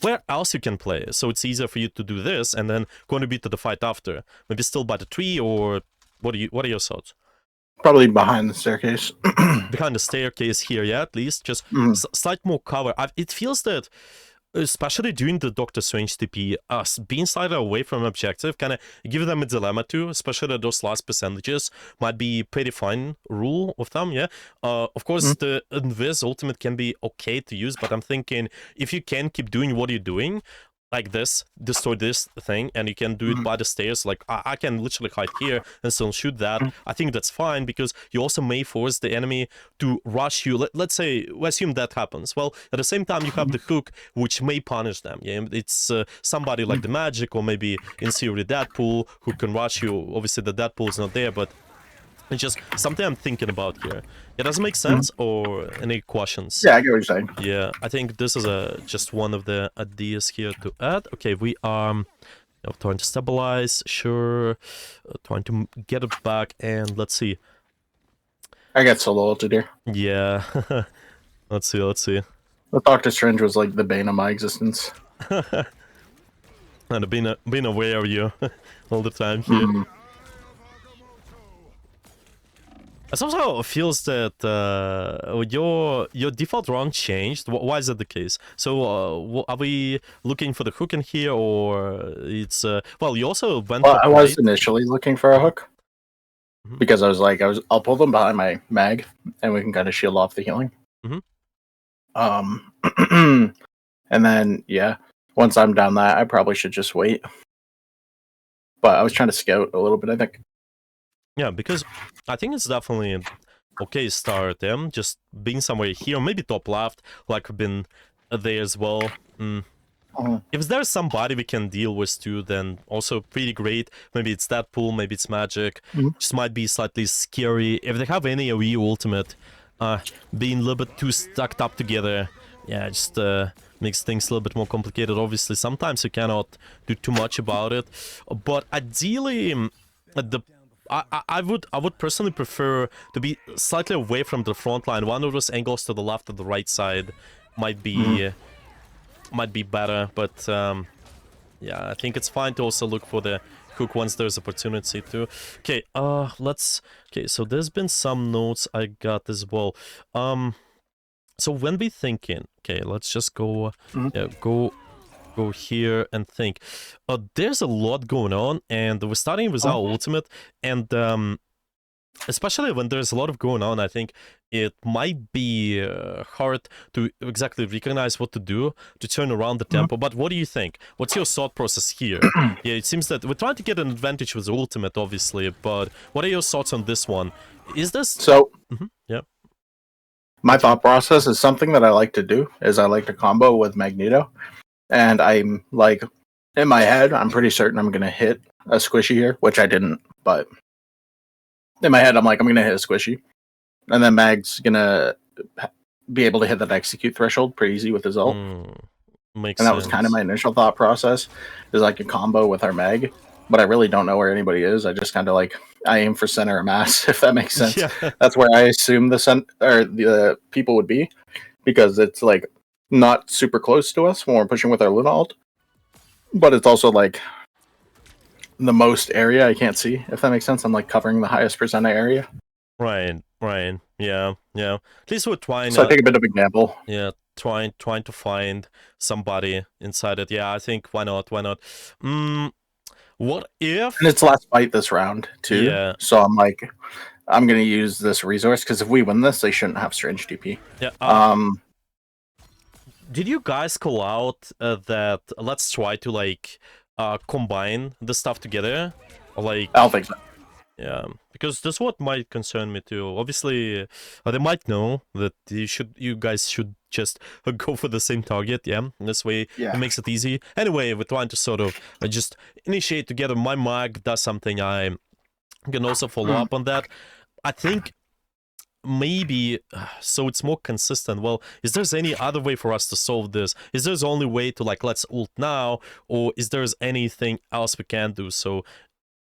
where else you can play, so it's easier for you to do this and then contribute to the fight after, maybe still by the tree, or what are your thoughts? Probably behind the staircase. Behind the staircase here, yeah, at least just slight more cover. It feels that, especially during the Doctor Strange TP, us being slightly away from objective kind of give them a dilemma too, especially those last percentages might be pretty fine rule of thumb, yeah. Of course, the Invis ultimate can be okay to use, but I'm thinking if you can keep doing what you're doing, like this, destroy this thing, and you can do it by the stairs. Like, I can literally hide here and still shoot that. I think that's fine, because you also may force the enemy to rush you. Let's say, we assume that happens. Well, at the same time, you have the hook, which may punish them. Yeah, it's somebody like the Magic, or maybe in theory Deadpool, who can rush you. Obviously, the Deadpool is not there, but it's just something I'm thinking about here. It doesn't make sense, or any questions? Yeah, I get what you're saying. Yeah, I think this is just one of the ideas here to add. Okay, we are trying to stabilize, sure, trying to get it back, and let's see. I get solo ulted here. Yeah, let's see. The Doctor Strange was like the bane of my existence. And being aware of you all the time here. It also feels that your default round changed. Why is that the case? So are we looking for the hook in here, or it's well, you also went. Well, I was initially looking for a hook because I was like, I'll pull them behind my mag, and we can kind of shield off the healing. And then once I'm down that, I probably should just wait. But I was trying to scout a little bit, I think. Yeah, because I think it's definitely an okay start. Just being somewhere here, maybe top left, like we've been there as well. If there's somebody we can deal with too, then also pretty great. Maybe it's Deadpool, maybe it's Magic. Just might be slightly scary. If they have any AoE ultimate, being a little bit too stacked up together, yeah, just makes things a little bit more complicated. Obviously, sometimes you cannot do too much about it. But ideally, I would personally prefer to be slightly away from the front line. One of those angles to the left or the right side might be better, but yeah, I think it's fine to also look for the hook once there's opportunity to. Okay, okay, so there's been some notes I got as well. So when we thinking, okay, let's just go, yeah, go here and think. There's a lot going on, and we're starting with our ultimate, and especially when there's a lot of going on, I think it might be hard to exactly recognize what to do to turn around the tempo. But what do you think? What's your thought process here? Yeah, it seems that we're trying to get an advantage with the ultimate, obviously, but what are your thoughts on this one? Is this... So, yeah. My thought process is something that I like to do is I like to combo with Magneto. And I'm like, in my head, I'm pretty certain I'm going to hit a squishy here, which I didn't, but in my head, I'm like, I'm going to hit a squishy. And then Mag's going to be able to hit that execute threshold pretty easy with his ult. Makes and that sense. was kind of my initial thought process, is like a combo with our Mag, but I really don't know where anybody is. I just kind of like, I aim for center of mass, if that makes sense. Yeah. That's where I assume the people would be, because it's like not super close to us when we're pushing with our Luna ult, but it's also like the most area I can't see, if that makes sense. I'm like covering the highest percent area. Right. Yeah. At least we're trying. So I take a bit of example. Yeah, trying to find somebody inside it. Yeah, I think why not? What if? And it's last fight this round too. Yeah. So I'm like, I'm gonna use this resource because if we win this, they shouldn't have strange DP. Yeah. Did you guys call out that let's try to like combine the stuff together? Or like I don't think so. Yeah, because that's what might concern me too. Obviously, they might know that you guys should just go for the same target. Yeah, this way it makes it easy. Anyway, we're trying to sort of just initiate together. My mag does something. I can also follow up on that. I think maybe so it's more consistent. Well, is there any other way for us to solve this? Is there only way to like let's ult now, or is there anything else we can do? So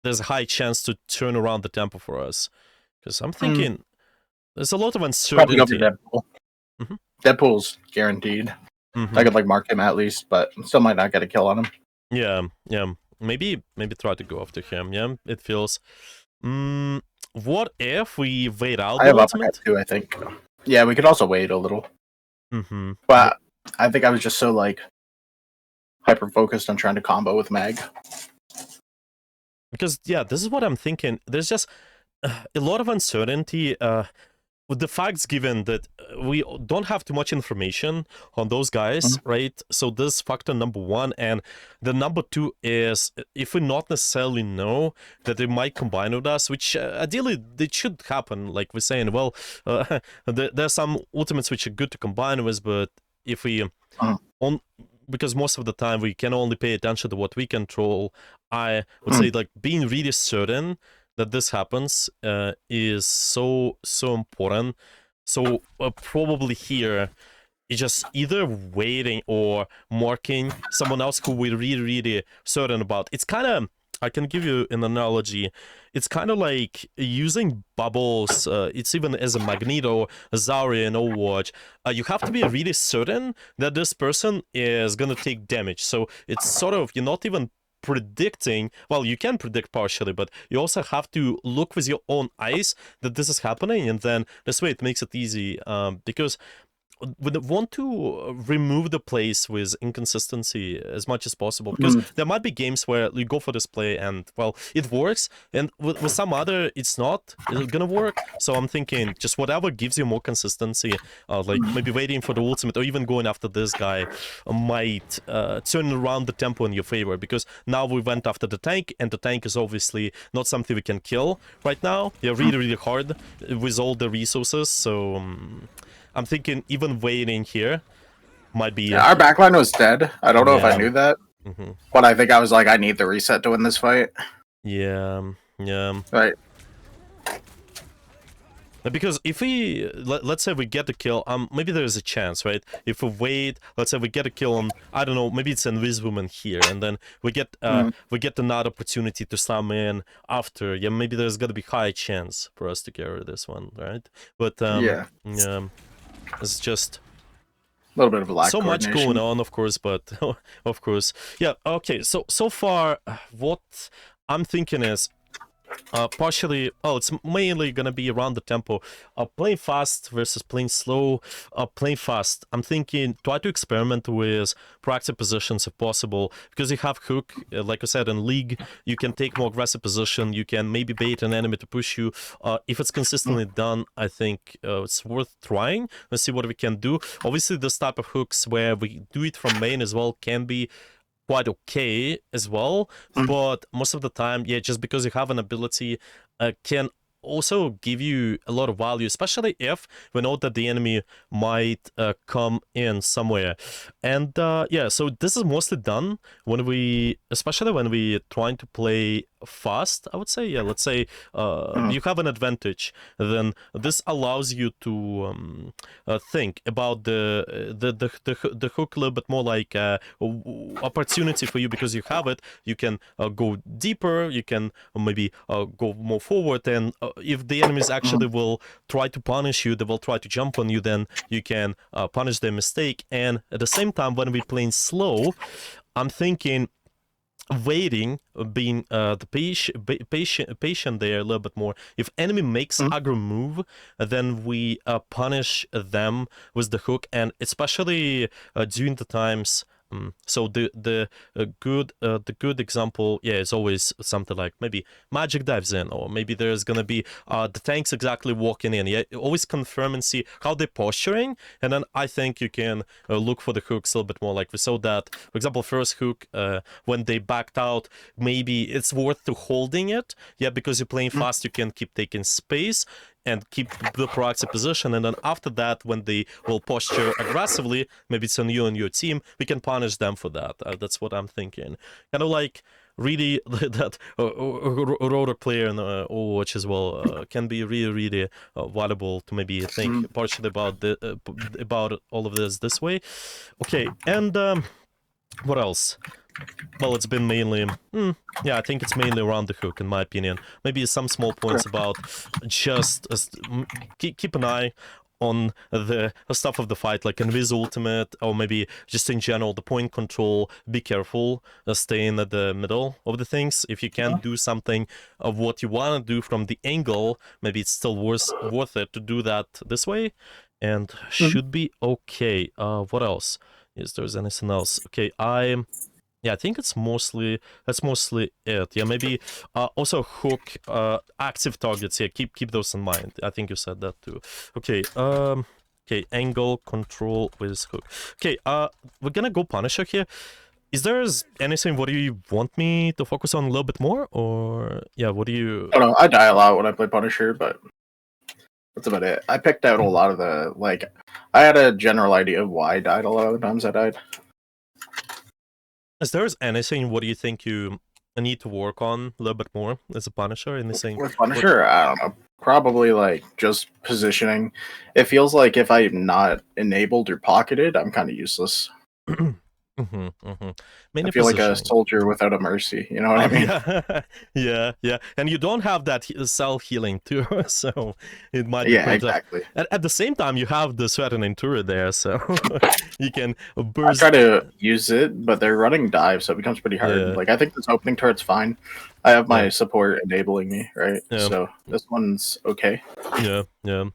there's a high chance to turn around the tempo for us. Because I'm thinking there's a lot of uncertainty. Probably go for Deadpool. Deadpool's guaranteed. I could like mark him at least, but still might not get a kill on him. Yeah. Maybe try to go after him. Yeah, it feels. What if we wait out I the have ultimate? uppercut too, I think. Yeah, we could also wait a little. But I think I was just so like hyper focused on trying to combo with Mag. Because, yeah, this is what I'm thinking. There's just a lot of uncertainty with the facts given that we don't have too much information on those guys, right? So this is factor number one. And the number two is if we not necessarily know that they might combine with us, which ideally it should happen. Like we're saying, well, there's some ultimates which are good to combine with, but if we... because most of the time we can only pay attention to what we control, I would say like being really certain that this happens is so important. So probably here is just either waiting or marking someone else who we're really certain about. It's kind of, I can give you an analogy. It's kind of like using bubbles. It's even as a Magneto, a Zarya in Overwatch. You have to be really certain that this person is gonna take damage. So it's sort of, you're not even predicting. Well, you can predict partially, but you also have to look with your own eyes that this is happening, and then this way it makes it easy. Because we want to remove the plays with inconsistency as much as possible, because there might be games where you go for this play and, well, it works, and with some other it's not gonna work. So I'm thinking just whatever gives you more consistency, like maybe waiting for the ultimate or even going after this guy might turn around the tempo in your favor, because now we went after the tank, and the tank is obviously not something we can kill right now. They're really hard with all the resources, so I'm thinking even waiting here might be... Yeah, our backline was dead. I don't know if I knew that. But I think I was like, I need the reset to win this fight. Yeah. Right. Because if we, let's say we get the kill, maybe there's a chance, right? If we wait, let's say we get a kill on, I don't know, maybe it's Invisible here, and then we get another opportunity to slam in after. Yeah, maybe there's gonna be high chance for us to carry this one, right? But Yeah. it's just A little bit of lack so of much coordination. going on, of course, but of course, yeah. Okay, so far, what I'm thinking is. Partially, it's mainly gonna be around the tempo. Playing fast versus playing slow. Playing fast, I'm thinking try to experiment with proactive positions if possible, because you have hook, like I said, in League, you can take more aggressive position, you can maybe bait an enemy to push you. If it's consistently done, I think it's worth trying. Let's see what we can do. Obviously, this type of hooks where we do it from main as well can be quite okay as well, but most of the time, yeah, just because you have an ability can also give you a lot of value, especially if we know that the enemy might come in somewhere. And yeah, so this is mostly done when we, especially when we trying to play fast, I would say. Yeah, let's say you have an advantage, then this allows you to think about the hook a little bit more, like opportunity for you, because you have it. You can go deeper, you can maybe go more forward, and if the enemies actually will try to punish you, they will try to jump on you, then you can punish their mistake. And at the same time, when we're playing slow, I'm thinking waiting, being the patient there a little bit more. If enemy makes aggro move, then we punish them with the hook, and especially during the times. So the good example, yeah, is always something like maybe magic dives in, or maybe there's gonna be the tanks exactly walking in. Yeah, always confirm and see how they're posturing, and then I think you can look for the hooks a little bit more. Like we saw that, for example, first hook when they backed out, maybe it's worth to holding it. Yeah, because you're playing fast, you can keep taking space and keep the proactive position, and then after that, when they will posture aggressively, maybe it's on you and your team, we can punish them for that. That's what I'm thinking. Kind of like really that rotor player in Overwatch as well can be really valuable to maybe think partially about the about all of this way. Okay, and what else? Well, it's been mainly, yeah, I think it's mainly around the hook, in my opinion. Maybe some small points about just keep an eye on the stuff of the fight, like Invis ultimate, or maybe just in general, the point control. Be careful, staying at the middle of the things. If you can't do something of what you want to do from the angle, maybe it's still worth it to do that this way, and should be okay. What else? Is there's anything else? Okay, yeah, I think that's mostly it. Yeah, maybe also hook active targets. Yeah, keep those in mind. I think you said that too. Okay, okay, angle control with hook. Okay, we're gonna go Punisher here. Is there anything what do you want me to focus on a little bit more, or yeah, what do you? I don't know. I die a lot when I play Punisher, but that's about it. I picked out a lot of the I had a general idea of why I died a lot of the times I died. Is there anything what do you think you need to work on a little bit more as a Punisher? Anything? With Punisher, I don't know. Probably just positioning. It feels like if I'm not enabled or pocketed, I'm kind of useless. Mainly I feel like a positioning. soldier without a mercy. You know what I mean? Yeah. And you don't have that cell healing too, so it might be pretty exactly. tough. At the same time, you have the threatening turret there, so you can burst. I try to use it, but they're running dive, so it becomes pretty hard. Yeah. Like I think this opening turret's fine. I have my support enabling me, right? Yeah. So this one's okay. Yeah.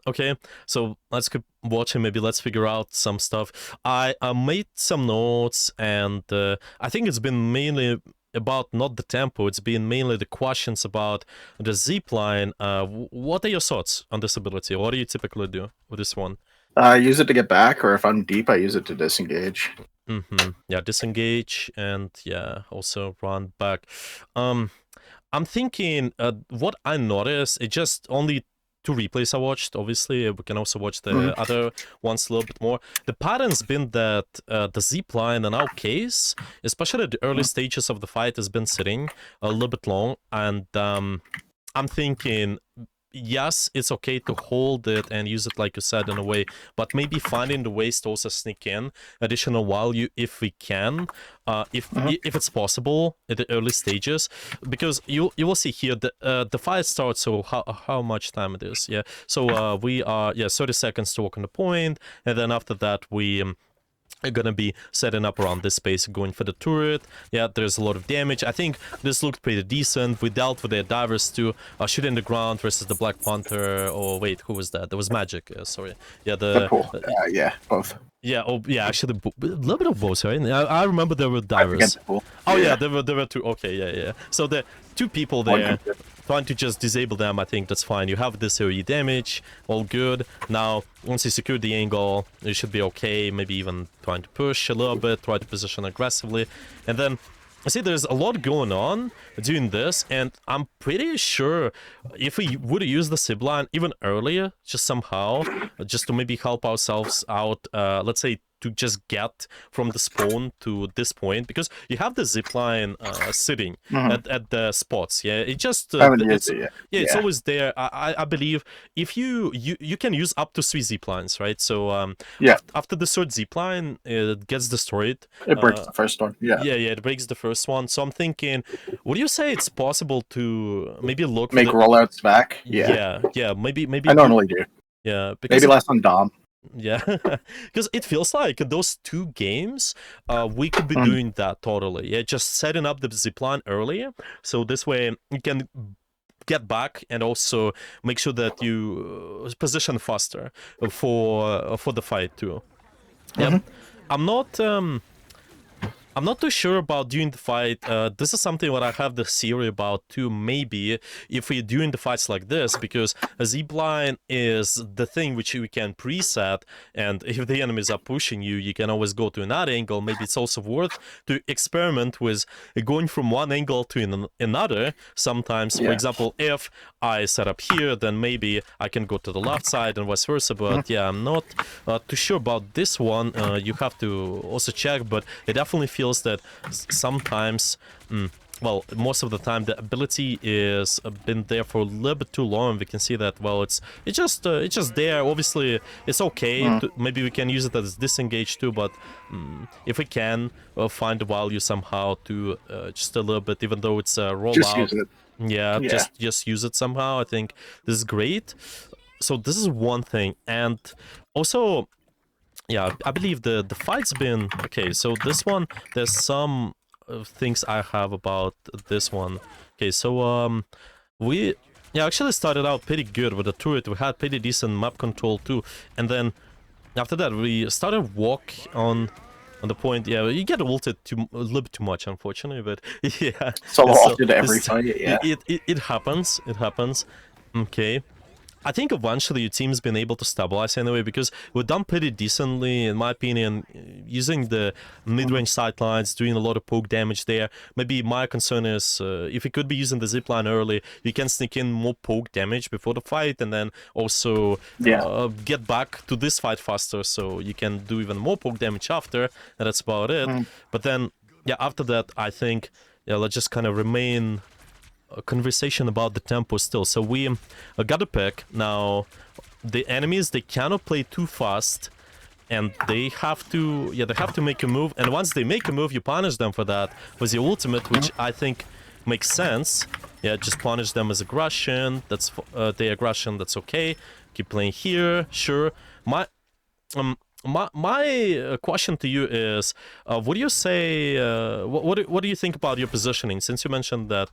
Okay, so let's keep watching. Maybe let's figure out some stuff. I made some notes, and I think it's been mainly about not the tempo. It's been mainly the questions about the zipline. What are your thoughts on this ability? What do you typically do with this one? I use it to get back, or if I'm deep, I use it to disengage. Yeah, disengage, and yeah, also run back. I'm thinking what I noticed, it just only 2 replays I watched. Obviously, we can also watch the other ones a little bit more. The pattern's been that the zipline in our case, especially at the early stages of the fight, has been sitting a little bit long, and I'm thinking yes, it's okay to hold it and use it like you said in a way, but maybe finding the ways to also sneak in additional value if we can, if it's possible at the early stages, because you will see here the fight starts. So how much time it is? Yeah. So we are 30 seconds to walk on the point, and then after that we. Are gonna be setting up around this space, going for the turret. Yeah, there's a lot of damage. I think this looked pretty decent. We dealt with their divers too, shooting the ground versus the Black Panther. Oh wait, who was that? That was Magic. Sorry. Yeah, The pool. Yeah, both. Yeah. Oh yeah. Actually, a little bit of both. Right. I remember there were I forget divers. the pool. Oh yeah, there were two. Okay, yeah. So the two people there. Trying to just disable them, I think that's fine. You have this AoE damage, all good. Now, once you secure the angle, you should be okay. Maybe even trying to push a little bit, try to position aggressively. And then, I see there's a lot going on doing this, and I'm pretty sure if we would use the zipline even earlier, just somehow, just to maybe help ourselves out, let's say, to just get from the spawn to this point, because you have the zipline sitting at the spots. Yeah, it just it's always there. I believe if you can use up to 3 ziplines, right? So after the third zipline, it gets destroyed. It breaks the first one. Yeah, it breaks the first one. So I'm thinking, would you say it's possible to maybe look make rollouts back? Yeah, maybe. I normally do. Yeah, because maybe less on Dom. Yeah, because it feels like those 2 games, we could be doing that totally. Yeah, just setting up the zipline earlier, so this way you can get back and also make sure that you position faster for the fight too. Yeah, I'm not too sure about during the fight. This is something what I have the theory about too. Maybe if we're doing the fights like this, because a zipline is the thing which you can preset, and if the enemies are pushing you, you can always go to another angle. Maybe it's also worth to experiment with going from one angle to another. Sometimes, for example, if I set up here, then maybe I can go to the left side and vice versa. But yeah, I'm not too sure about this one. You have to also check, but it definitely feels that sometimes, well, most of the time the ability is been there for a little bit too long. We can see that, well, it's just there. Obviously, it's okay. Maybe we can use it as disengage too, but if we can find the value somehow to just a little bit, even though it's a rollout. Just use it. Yeah, just use it somehow. I think this is great. So this is one thing, and also. Yeah, I believe the fight's been okay. So this one, there's some things I have about this one. Okay, so we actually started out pretty good with the turret. We had pretty decent map control too, and then after that we started walk on the point. Yeah, you get ulted a little bit too much, unfortunately, but yeah. So ulted every fight. Yeah, it happens. It happens. Okay. I think eventually your team's been able to stabilize anyway, because we've done pretty decently, in my opinion, using the mid-range sightlines, doing a lot of poke damage there. Maybe my concern is if you could be using the zipline early, you can sneak in more poke damage before the fight, and then also get back to this fight faster, so you can do even more poke damage after, and that's about it. But then, yeah, after that, I think, let's just kind of remain... a conversation about the tempo still. So we got a pick. Now the enemies, they cannot play too fast, and they have to make a move, and once they make a move, you punish them for that with your ultimate, which I think makes sense. Yeah, just punish them as aggression. That's the aggression, that's okay. Keep playing here, sure. My question to you is, what do you say? What do you think about your positioning? Since you mentioned that,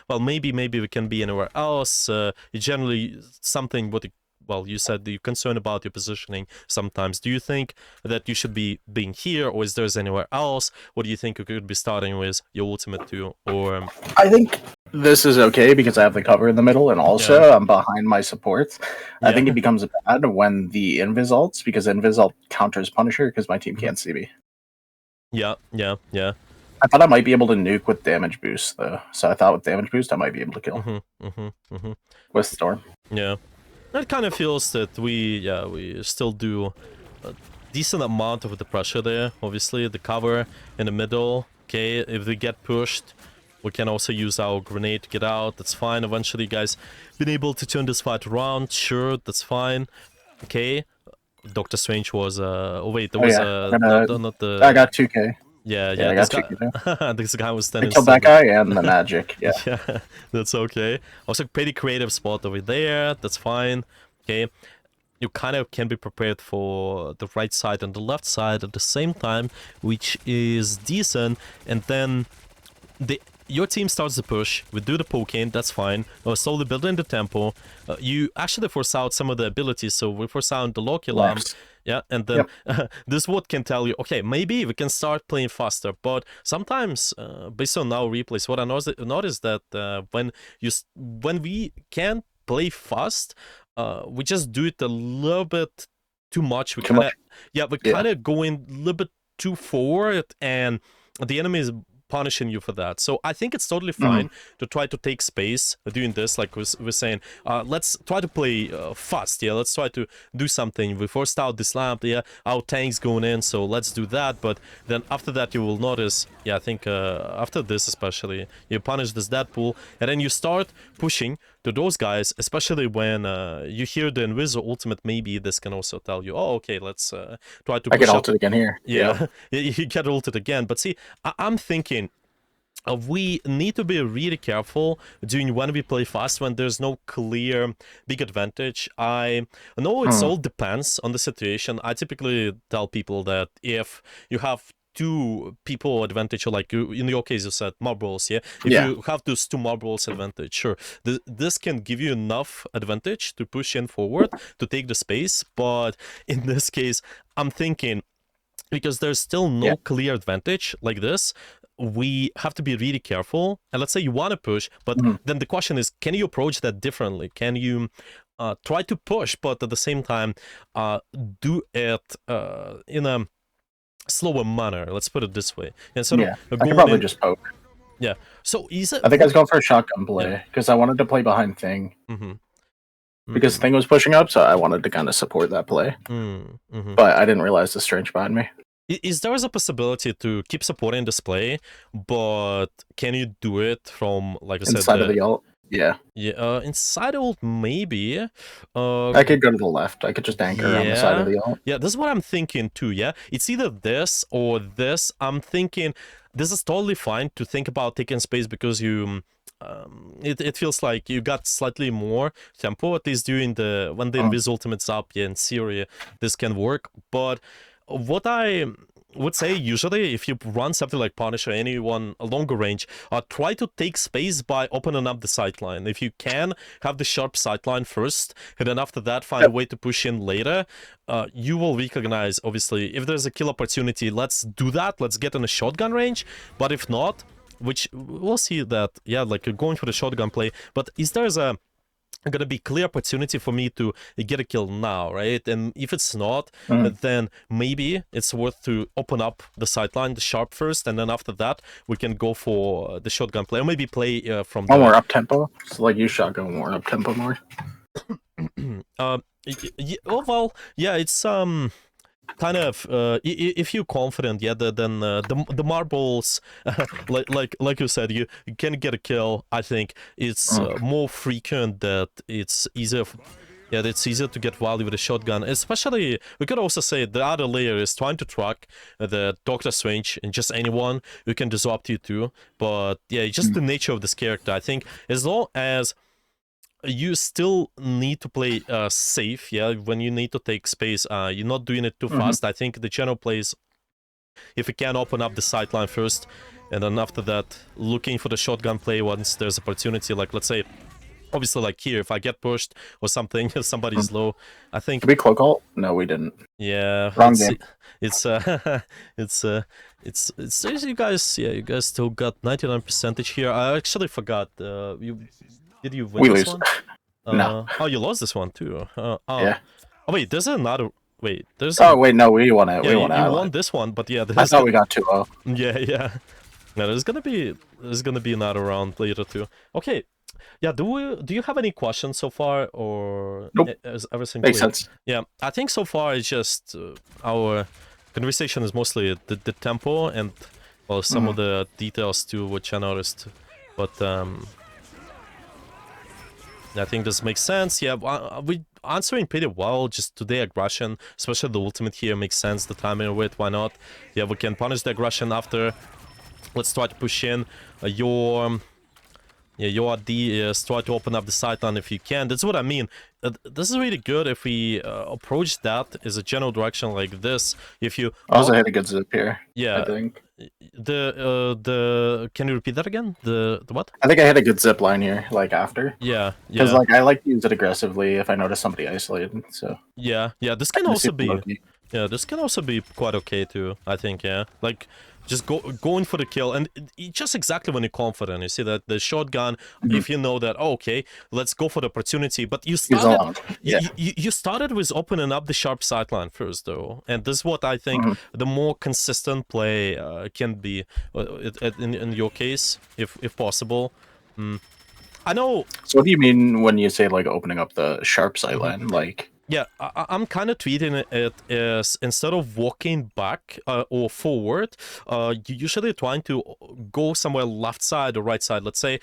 well, maybe we can be anywhere else. Generally, something what well, you said you're concerned about your positioning sometimes. Do you think that you should be being here, or is there anywhere else? What do you think you could be starting with your ultimate too? Or I think this is okay because I have the cover in the middle, and also I'm behind my supports. I think it becomes bad when the invis ults, because invis ult counters Punisher because my team can't see me. Yeah. I thought I might be able to nuke with damage boost though, so I thought with damage boost I might be able to kill with Storm. Yeah. It kind of feels that we still do a decent amount of the pressure there. Obviously, the cover in the middle. Okay, if they get pushed, We can also use our grenade to get out. That's fine. Eventually, guys, been able to turn this fight around. Sure, that's fine. Okay. Doctor Strange was oh wait, there Oh, was yeah. not the I got 2K. yeah, Yeah, I this got 2K now. guy this guy was I standing killed still. that guy and the magic. Yeah. Yeah, that's okay. Also, pretty creative spot over there. That's fine. Okay, you kind of can be prepared for the right side and the left side at the same time, which is decent. And then your team starts the push. We do the poking. That's fine. We're slowly building the tempo. You actually force out some of the abilities, so we force out the Loki alarm. Lex. Yeah, and then this what can tell you, okay, maybe we can start playing faster. But sometimes, based on our replays, what I noticed that when we can play fast, we just do it a little bit too much. We kind of going a little bit too forward, and the enemy is punishing you for that. So I think it's totally fine to try to take space doing this, like we're saying. Let's try to play fast. Yeah, let's try to do something. We forced out this lamp. Yeah, our tanks going in, so let's do that. But then after that, you will notice. Yeah, I think after this especially, you punish this Deadpool, and then you start pushing to those guys, especially when you hear the Invis ultimate. Maybe this can also tell you, oh, okay, let's try to push. I get ulted again here. Yeah, you get ulted again. But see, I'm thinking we need to be really careful doing when we play fast, when there's no clear big advantage. I know it's all depends on the situation. I typically tell people that if you have two people advantage, or like in your case you said marbles, yeah, if you have those two marbles advantage, sure, this can give you enough advantage to push in forward to take the space. But in this case, I'm thinking, because there's still no clear advantage like this, we have to be really careful. And let's say you want to push, but then the question is, can you approach that differently? Can you try to push, but at the same time do it in a slower manner? Let's put it this way. And so I could probably just poke. Yeah. So is it? I think I was going for a shotgun play because I wanted to play behind Thing. Because Thing was pushing up, so I wanted to kind of support that play. But I didn't realize the Strange behind me. Is there a possibility to keep supporting this play, but can you do it from, like I said, inside of the ult? Yeah. Yeah, inside ult maybe. I could go to the left. I could just anchor on the side of the ult. Yeah, this is what I'm thinking too, yeah? It's either this or this. I'm thinking this is totally fine to think about taking space because you... it feels like you got slightly more tempo, at least during when the Invis ultimate's up. Yeah, in theory, this can work. But what I would say, usually, if you run something like Punish or anyone a longer range, try to take space by opening up the sightline. If you can, have the sharp sightline first, and then after that, find a way to push in later. You will recognize, obviously, if there's a kill opportunity, let's do that. Let's get in a shotgun range. But if not, which we'll see that, yeah, like going for the shotgun play. But is there's gonna be clear opportunity for me to get a kill now, right? And if it's not, then maybe it's worth to open up the sightline, the sharp first, and then after that we can go for the shotgun play, or maybe play from one more up tempo. So like you shotgun more up tempo more. Well, yeah, it's kind of if you're confident, yeah, then the marbles, like you said, you can get a kill. I think it's more frequent that it's easier. Yeah, it's easier to get value with a shotgun. Especially, we could also say the other layer is trying to track the Doctor Strange and just anyone who can disrupt you too. But yeah, it's just the nature of this character. I think as long as you still need to play safe, yeah, when you need to take space, you're not doing it too fast. I think the channel plays, if you can open up the sightline first, and then after that, looking for the shotgun play once there's opportunity, like let's say, obviously like here, if I get pushed or something, somebody's low, I think... Did we cloak ult? No, we didn't. Yeah. Wrong game. It's you guys, yeah, you guys still got 99% here. I actually forgot, did you win this one? No. Oh, you lost this one too. Yeah. Oh wait, there's another. Wait, there's. Oh wait, no, we won it. Yeah, we won it. You won this one, but yeah, I thought we got 2-0. Yeah. No, there's gonna be another round later too. Okay. Yeah. Do you have any questions so far, or nope. Is everything Makes clear? sense. Yeah, I think so far it's just our conversation is mostly the tempo and well some of the details too, which I noticed But I think this makes sense. Yeah, we answering pretty well. Just to the aggression, especially the ultimate here makes sense. The timing of it, why not? Yeah, we can punish the aggression after. Let's try to push in your RD is try to open up the sideline if you can. That's what I mean. This is really good if we approach that as a general direction like this. If you Also hit a good zip here. yeah, I think. the can you repeat that again? The what? I think I hit a good zip line here, like after. Yeah, Because yeah, like I like to use it aggressively if I notice somebody isolated. So yeah. This can I also super be low-key. this can also be quite okay too. I think like. Just going for the kill, and just exactly when you're confident, you see that the shotgun. If you know that, oh, okay, let's go for the opportunity. But you He's started, alone. Yeah. you started with opening up the sharp sideline first, though, and this is what I think the more consistent play can be in your case, if possible. I know. So what do you mean when you say like opening up the sharp sight line? Like Yeah, I'm kind of treating it as instead of walking back or forward, you're usually trying to go somewhere left side or right side. Let's say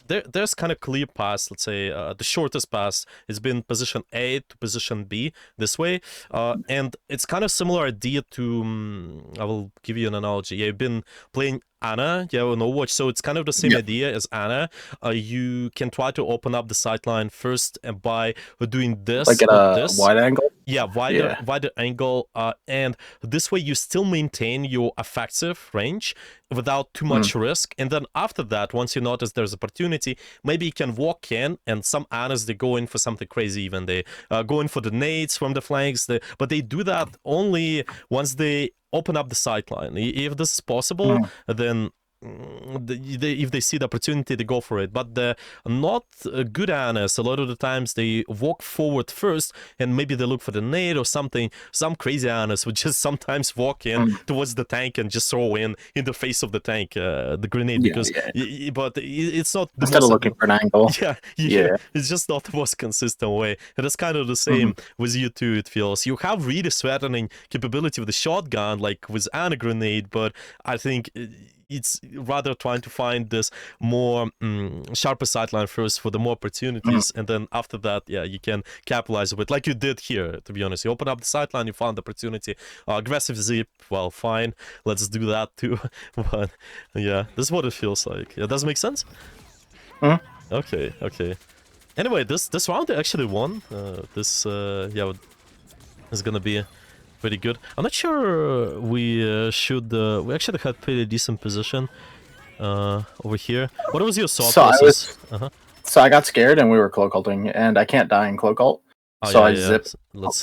there's kind of clear pass. Let's say the shortest pass has been position A to position B this way, and it's kind of similar idea to. I will give you an analogy. Yeah, you've been playing Anna, yeah, on Overwatch, so it's kind of the same idea as Anna. You can try to open up the sideline first and by doing this like at with a this. wide angle? Yeah, wider angle, and this way you still maintain your effective range without too much risk. And then after that, once you notice there's opportunity, maybe you can walk in, and some Annas, they go in for something crazy even. They go in for the nades from the flanks, but they do that only once they open up the sideline. If this is possible, then if they see the opportunity, they go for it. But the not good Annas, a lot of the times they walk forward first, and maybe they look for the nade or something. Some crazy Annas would just sometimes walk in towards the tank and just throw in the face of the tank the grenade, because but it's not the Instead most of looking for an angle. yeah, it's just not the most consistent way. And it's kind of the same with you too. It feels you have really threatening capability with the shotgun, like with Anna grenade, but I think it's rather trying to find this more sharper sideline first for the more opportunities, and then after that, yeah, you can capitalize with like you did here. To be honest, you open up the sideline, you found the opportunity. Aggressive zip, well, fine, let's do that too. But yeah, this is what it feels like. Yeah, does it make sense? Okay. Anyway, this round they actually won. This is gonna be pretty good. I'm not sure we should. We actually had pretty decent position over here. What was your thought process? So I got scared and we were cloak ulting, and I can't die in cloak ult. So I zip,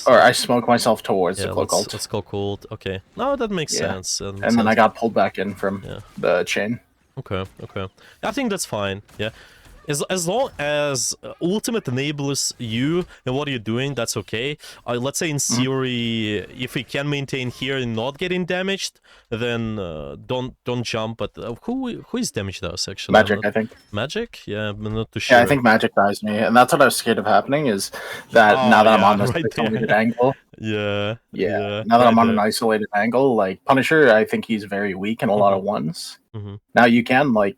or I smoke myself towards the cloak ult. Let's cloak ult. Okay, no, that makes sense. And then I got pulled back in from the chain. Okay. I think that's fine. Yeah. As long as ultimate enables you and what you're doing, that's okay. Let's say in theory, if we can maintain here and not getting damaged, then don't jump. But who is damaged us actually? Magic, I think. Magic? Yeah, I'm not too sure. Yeah, I think Magic dies me, and that's what I was scared of happening. Is that now that I'm on this isolated angle? Yeah. Now that I'm on an isolated angle, like Punisher, I think he's very weak in a lot of ones. Now you can like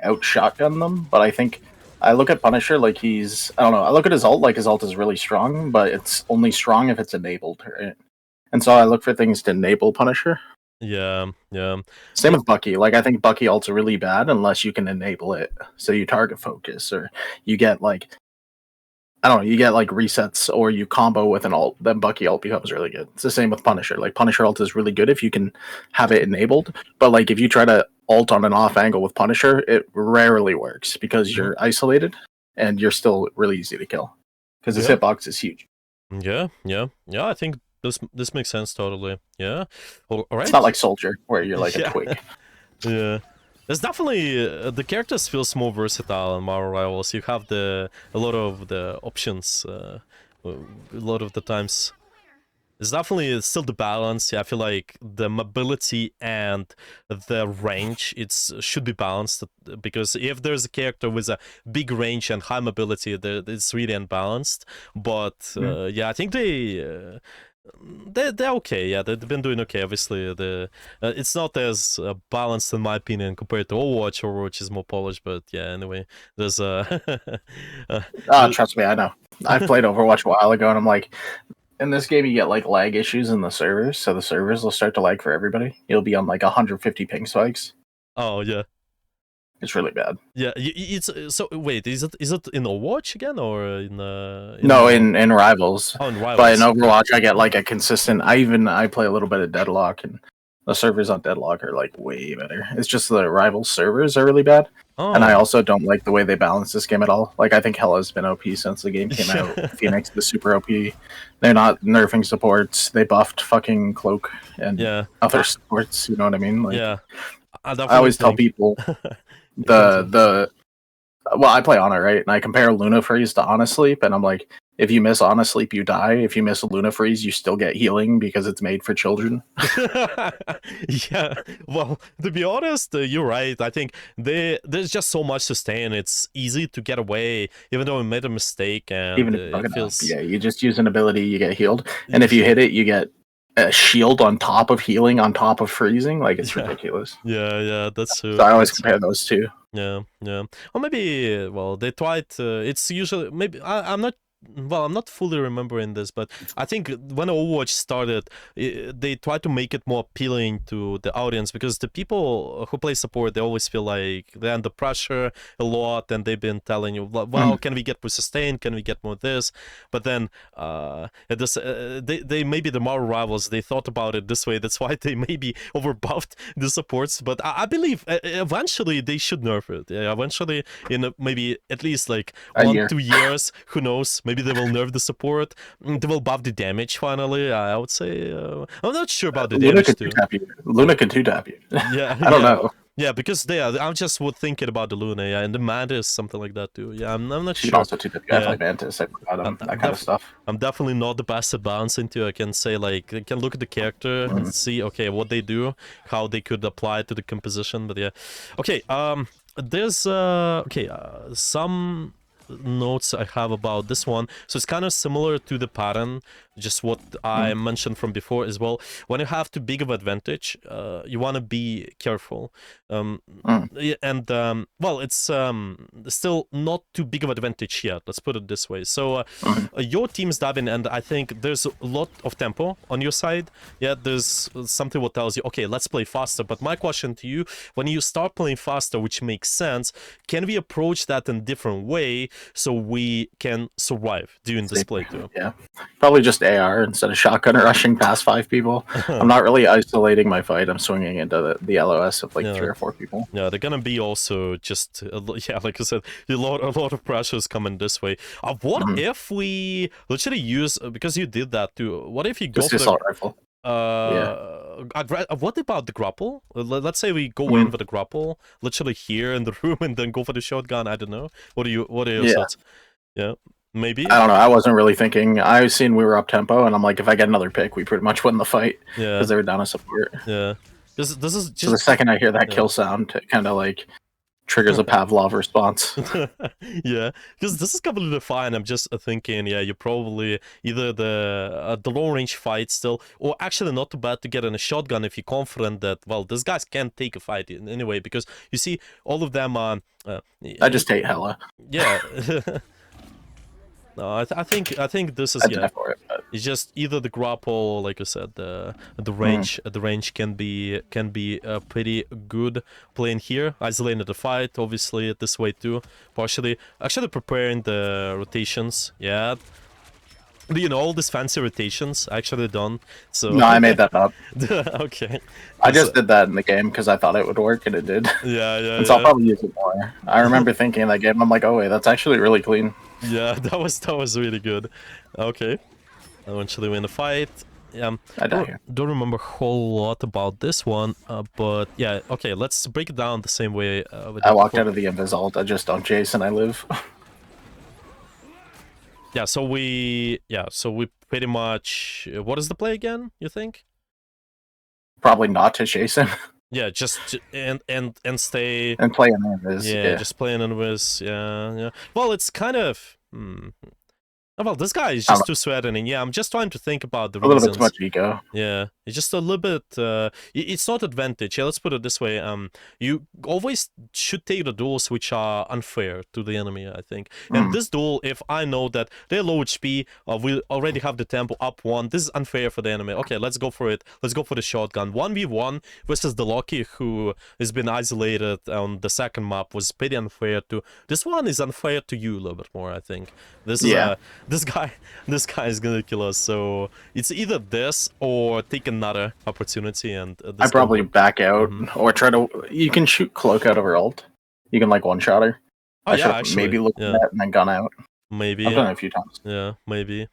out shotgun them, but I think I look at Punisher like he's, I don't know, I look at his ult like his ult is really strong, but it's only strong if it's enabled, right? And so I look for things to enable Punisher. Yeah. Same with Bucky. Like I think Bucky ult's really bad unless you can enable it. So you target focus, or you get like, I don't know, you get like resets, or you combo with an ult, then Bucky ult becomes really good. It's the same with Punisher. Like Punisher ult is really good if you can have it enabled, but like if you try to ult on an off angle with Punisher, it rarely works because you're isolated and you're still really easy to kill because his hitbox is huge. Yeah. I think this makes sense totally. Yeah. All right. It's not like Soldier where you're like a twig. Yeah. There's definitely the characters feels more versatile in Marvel Rivals. You have a lot of the options, a lot of the times. It's definitely still the balance. Yeah, I feel like the mobility and the range should be balanced, because if there's a character with a big range and high mobility, it's really unbalanced. But yeah, I think they're okay. Yeah, they've been doing okay. Obviously, it's not as balanced in my opinion compared to Overwatch. Overwatch is more polished, but yeah. Anyway, there's Trust me, I know. I played Overwatch a while ago, and I'm like, in this game, you get like lag issues in the servers, so the servers will start to lag for everybody. You'll be on like 150 ping spikes. Oh yeah. It's really bad. Yeah, it's so. Wait, is it in Overwatch again or in no, in Rivals. Oh, in Rivals. But in Overwatch, I get like a consistent. I play a little bit of Deadlock, and the servers on Deadlock are like way better. It's just the Rivals servers are really bad, and I also don't like the way they balance this game at all. Like I think Hela's been OP since the game came out. Phoenix is super OP. They're not nerfing supports. They buffed fucking Cloak and other supports. You know what I mean? Like, yeah. I always tell people well, I play Ana, right? And I compare Luna Freeze to Ana Sleep, and I'm like, if you miss Ana Sleep, you die. If you miss Luna Freeze, you still get healing because it's made for children. Yeah, well, to be honest, you're right. I think there's just so much to stay, and it's easy to get away, even though we made a mistake. And even if it feels... Yeah, you just use an ability, you get healed, and if you hit it, you get a shield on top of healing, on top of freezing. Like, it's ridiculous. Yeah, that's true. So I always compare those two. Yeah. Or maybe, well, they tried. It's usually maybe I'm not. Well, I'm not fully remembering this, but I think when Overwatch started, they tried to make it more appealing to the audience, because the people who play support, they always feel like they're under pressure a lot, and they've been telling you, well, can we get more sustain? Can we get more this? But then they maybe the Marvel Rivals, they thought about it this way. That's why they maybe overbuffed the supports. But I believe eventually they should nerf it. Yeah, eventually, in maybe at least like 1-2 years, who knows? Maybe they will nerf the support. They will buff the damage finally. I would say. I'm not sure about the damage too. Luna can 2-tap you. Yeah, I don't know. Yeah, because I'm just thinking about the Luna, and the Mantis, something like that too. Yeah, I'm not sure. She also 2-tap you. I play Mantis. I forgot that kind of stuff. I'm definitely not the best at balancing too. I can say, like, I can look at the character and see, okay, what they do, how they could apply it to the composition. But yeah, okay. There's some notes I have about this one. So it's kind of similar to the pattern, just what I mentioned from before as well. When you have too big of advantage, you want to be careful. Well, it's still not too big of advantage yet, let's put it this way. So your team's diving, and I think there's a lot of tempo on your side. Yeah, there's something what tells you, okay, let's play faster. But my question to you, when you start playing faster, which makes sense, can we approach that in a different way so we can survive during this playthrough? Yeah, probably just AR instead of shotgun or rushing past 5 people. I'm not really isolating my fight. I'm swinging into the LOS of like 3 or 4 people. Yeah, they're gonna be also just like I said, a lot of pressures coming this way. What if we literally use, because you did that too, what if you go for assault rifle? What about the grapple? Let's say we go in for the grapple, literally here in the room, and then go for the shotgun. I don't know. What are your thoughts? Yeah, maybe. I don't know. I wasn't really thinking. I seen we were up tempo, and I'm like, if I get another pick, we pretty much win the fight. Yeah, because they were down a support. Yeah, this is just... So the second I hear that kill sound, it kind of like triggers a Pavlov response. Yeah, because this is completely fine. I'm just thinking, yeah, you probably either the long range fight still, or actually not too bad to get in a shotgun if you're confident that, well, these guys can't take a fight in anyway, because you see all of them are... I just hate Hela. Yeah. No, I think this is it's just either the grapple, or like I said, the range. The range can be pretty good playing here, isolating the fight, obviously this way too, partially. Actually preparing the rotations, yeah. You know, all these fancy rotations actually done. So no, I made that up. Okay. I just did that in the game because I thought it would work, and it did. Yeah. And so I'll probably use it more. I remember thinking in that game, I'm like, oh wait, that's actually really clean. Yeah, that was really good. Okay. Eventually win the fight. I don't remember a whole lot about this one, but yeah, okay, let's break it down the same way. I walked out of the invis ult. I just don't chase and I live. Yeah, so we pretty much, what is the play again, you think? Probably not to chase him Yeah, and stay. and play him in his. Yeah, just playing in with. Yeah. Well, it's kind of. Oh, well, this guy is I don't just too threatening. Yeah, I'm just trying to think about the know, a little bit reasons. too much ego. Yeah, it's just a little bit. It's not advantage. Yeah, let's put it this way. You always should take the duels which are unfair to the enemy, I think. And this duel, if I know that they're low HP, we already have the tempo up 1. This is unfair for the enemy. Okay, let's go for it. Let's go for the shotgun. 1v1 versus the Loki, who has been isolated on the second map, was pretty unfair to. This one is unfair to you a little bit more, I think. This is this guy is gonna kill us. So it's either this or take another opportunity, and I probably back out or try to. You can shoot cloak out of her ult. You can like one shot her. Oh, I should maybe look at that and then gun out. Maybe I've done it a few times. Yeah, maybe.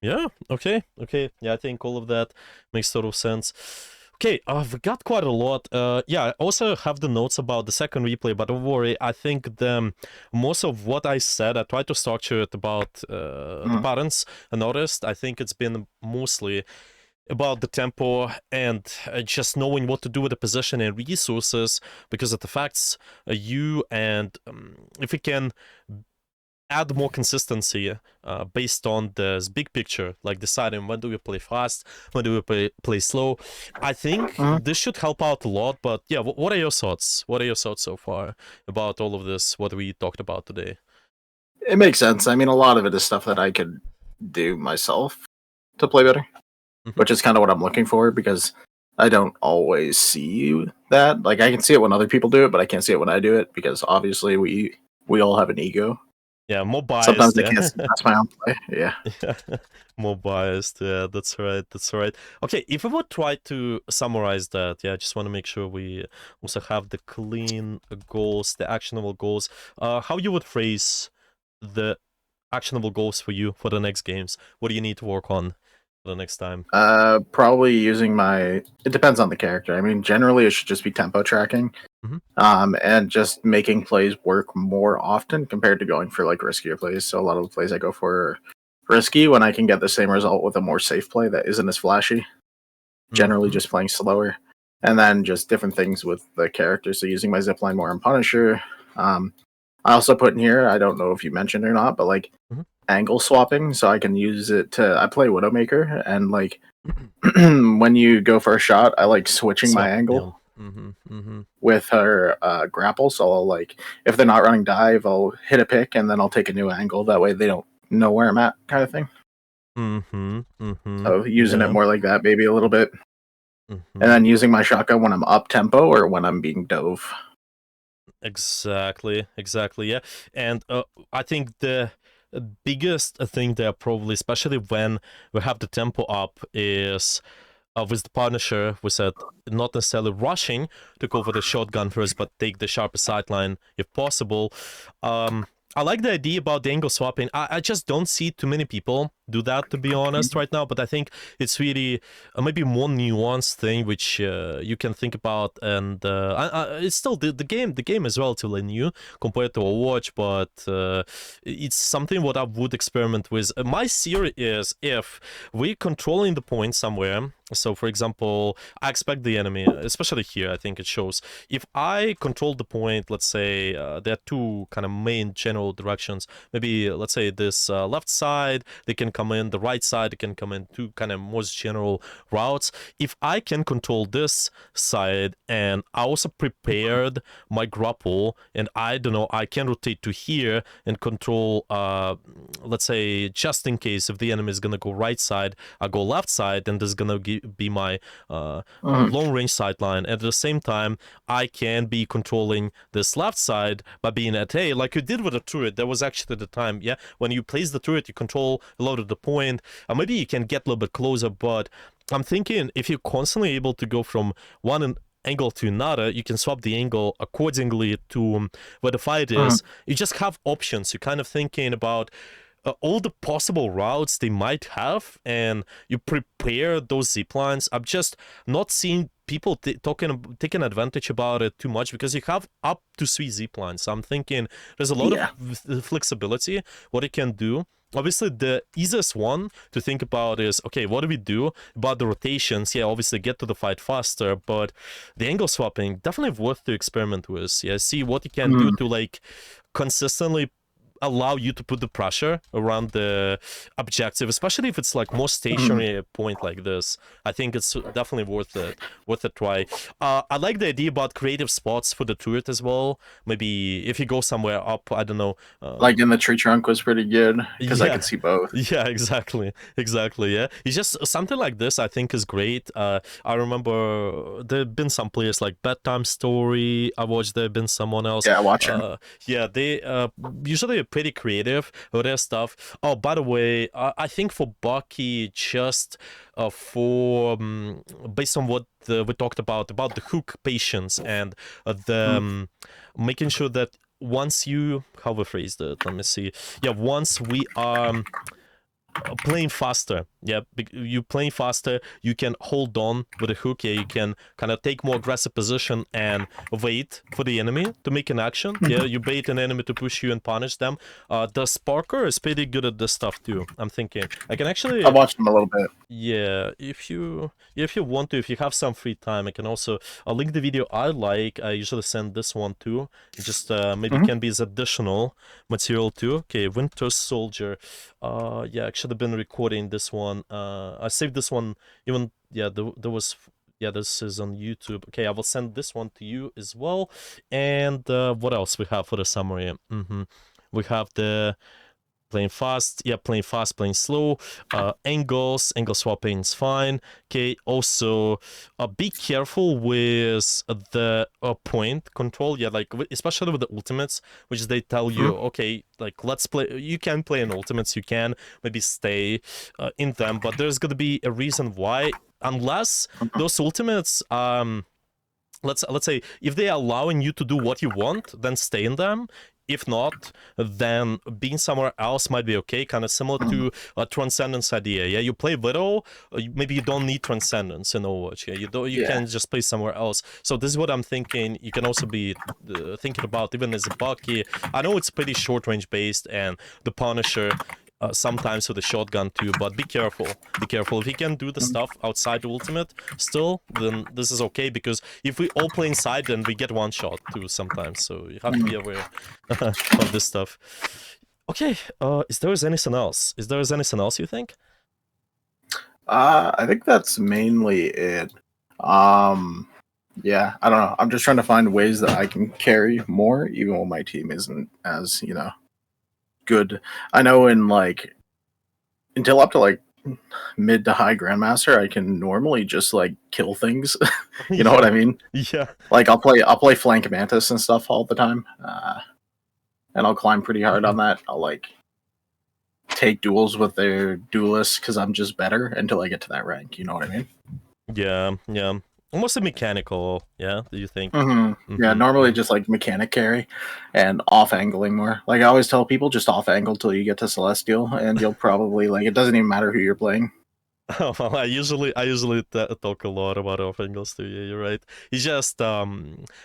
Yeah. Okay. Yeah, I think all of that makes total sense. Okay, I've got quite a lot. Yeah, I also have the notes about the second replay, but don't worry. I think most of what I said, I tried to structure it about the patterns I noticed. I think it's been mostly about the tempo and just knowing what to do with the position and resources, because it affects you, and if we can add more consistency based on this big picture, like deciding when do we play fast, when do we play slow. I think this should help out a lot. But yeah, what are your thoughts? What are your thoughts so far about all of this, what we talked about today? It makes sense. I mean, a lot of it is stuff that I could do myself to play better, which is kind of what I'm looking for, because I don't always see that. Like, I can see it when other people do it, but I can't see it when I do it, because obviously we all have an ego. Yeah, more biased. Sometimes I can't see that's my own play. Yeah. More biased. Yeah, that's right. Okay, if we would try to summarize that, yeah, I just want to make sure we also have the clean goals, the actionable goals. How you would phrase the actionable goals for you for the next games? What do you need to work on for the next time? Probably using it depends on the character. I mean, generally it should just be tempo tracking. And just making plays work more often compared to going for like riskier plays. So a lot of the plays I go for are risky when I can get the same result with a more safe play that isn't as flashy. Generally just playing slower. And then just different things with the character. So using my zipline more on Punisher. I also put in here, I don't know if you mentioned or not, but like angle swapping. So I can use it I play Widowmaker, and like when you go for a shot, I like switching my angle. With her grapple. So I'll like, if they're not running dive, I'll hit a pick and then I'll take a new angle. That way they don't know where I'm at, kind of thing. So using it more like that, maybe a little bit. And then using my shotgun when I'm up tempo or when I'm being dove. Exactly, yeah. And I think the biggest thing there probably, especially when we have the tempo up, is with the Punisher, we said not necessarily rushing to go for the shotgun first, but take the sharpest sideline if possible. I like the idea about the angle swapping. I just don't see too many people do that, to be honest, right now, but I think it's really maybe more nuanced thing which you can think about, and it's still the game is relatively new compared to Overwatch, but it's something what I would experiment with. My theory is, if we're controlling the point somewhere, so for example, I expect the enemy, especially here, I think it shows, if I control the point, let's say there are two kind of main general directions, maybe let's say this left side, they can come in, the right side, they can come in, two kind of most general routes. If I can control this side, and I also prepared my grapple, and I don't know, I can rotate to here and control, let's say, just in case if the enemy is gonna go right side, I go left side, and this is gonna be my long range sideline. At the same time, I can be controlling this left side by being at A, like you did with the turret. That was actually the time, yeah, when you place the turret, you control a lot of the point. Maybe you can get a little bit closer, but I'm thinking if you're constantly able to go from one angle to another, you can swap the angle accordingly to where the fight is. You just have options. You're kind of thinking about all the possible routes they might have, and you prepare those zip lines. I'm just not seeing people taking advantage about it too much, because you have up to 3 zip lines. So I'm thinking there's a lot of flexibility what it can do. obviously the easiest one to think about is, okay, what do we do about the rotations? Yeah, obviously get to the fight faster, but the angle swapping, definitely worth to experiment with. Yeah, see what you can do to like consistently allow you to put the pressure around the objective, especially if it's like more stationary point like this. I think it's definitely worth a try. I like the idea about creative spots for the turret as well. Maybe if you go somewhere up, I don't know, Like in the tree trunk was pretty good because I yeah. could see both. Yeah, exactly. Yeah, it's just something like this I think is great. I remember there have been some players like Bedtime Story. I watched there have been someone else. Yeah, watching. Yeah, they usually are pretty creative with their stuff. Oh, by the way, I think for Bucky, just for based on what we talked about the hook patience and the making sure that once you, how we phrased it, let me see. Yeah, once we are playing faster, yeah, you playing faster, you can hold on with a hook. Yeah, you can kind of take more aggressive position and wait for the enemy to make an action. Yeah, you bait an enemy to push you and punish them. The Sparker is pretty good at this stuff too. I'm thinking I can actually, I watched him a little bit. yeah, if you want to, if you have some free time, I can also, I'll link the video I like. I usually send this one too. It just maybe can be as additional material too. Okay, Winter Soldier. Yeah, I should have been recording this one. I saved this one even, yeah, there was, yeah, this is on YouTube. Okay, I will send this one to you as well. And what else we have for the summary? We have the playing fast, yeah, playing fast, playing slow, angle swapping is fine. Okay, also be careful with the point control. Yeah, like especially with the ultimates, which they tell you, okay, like let's play, you can play in ultimates, you can maybe stay in them, but there's gonna be a reason why, unless those ultimates let's say if they're allowing you to do what you want, then stay in them. If not, then being somewhere else might be okay, kind of similar to a Transcendence idea. Yeah, you play Widow, maybe you don't need Transcendence in Overwatch. Yeah, you can just play somewhere else. So this is what I'm thinking. You can also be thinking about even as a Bucky. I know it's pretty short range based, and the Punisher sometimes with a shotgun too, but be careful. Be careful. If you can do the stuff outside the ultimate still, then this is okay, because if we all play inside, then we get one shot too sometimes. So you have to be aware of this stuff. Okay, is there anything else? Is there anything else you think? I think that's mainly it. Yeah, I don't know. I'm just trying to find ways that I can carry more, even when my team isn't as, good. I know in like until up to like mid to high grandmaster, I can normally just like kill things. You know what I mean? Yeah. Like I'll play flank mantis and stuff all the time, and I'll climb pretty hard on that. I'll like take duels with their duelists because I'm just better until I get to that rank. You know what I mean? Yeah, yeah. Almost a mechanical, yeah, do you think? Yeah, normally just like mechanic carry and off angling more. Like I always tell people, just off angle till you get to Celestial, and you'll probably like it doesn't even matter who you're playing. Oh, well, I usually talk a lot about off angles too. Yeah, you're right. It just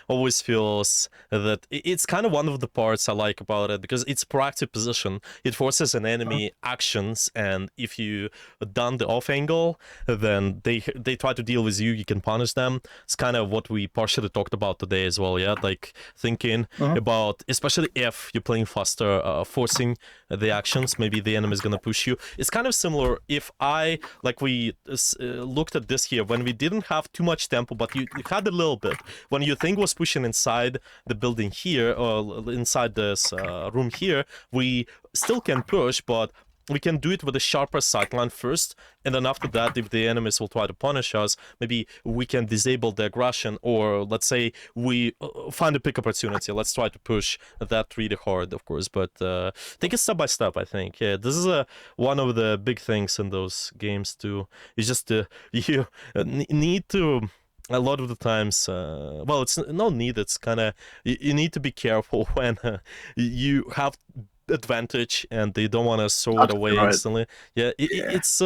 always feels that it's kind of one of the parts I like about it, because it's proactive position. It forces an enemy actions, and if you done the off angle, then they try to deal with you. You can punish them. It's kind of what we partially talked about today as well. Yeah, like thinking about, especially if you're playing faster, forcing the actions. Maybe the enemy is gonna push you. It's kind of similar. If I like we looked at this here when we didn't have too much tempo, but you had a little bit. When your thing was pushing inside the building here, or inside this room here, we still can push, but we can do it with a sharper sightline first, and then after that, if the enemies will try to punish us, maybe we can disable the aggression, or let's say we find a pick opportunity. Let's try to push that really hard, of course, but take it step by step, I think. Yeah, this is one of the big things in those games too. It's just you need to, a lot of the times, well, it's no need, it's kind of, you need to be careful when you have advantage and they don't want to throw it away instantly. Yeah, it's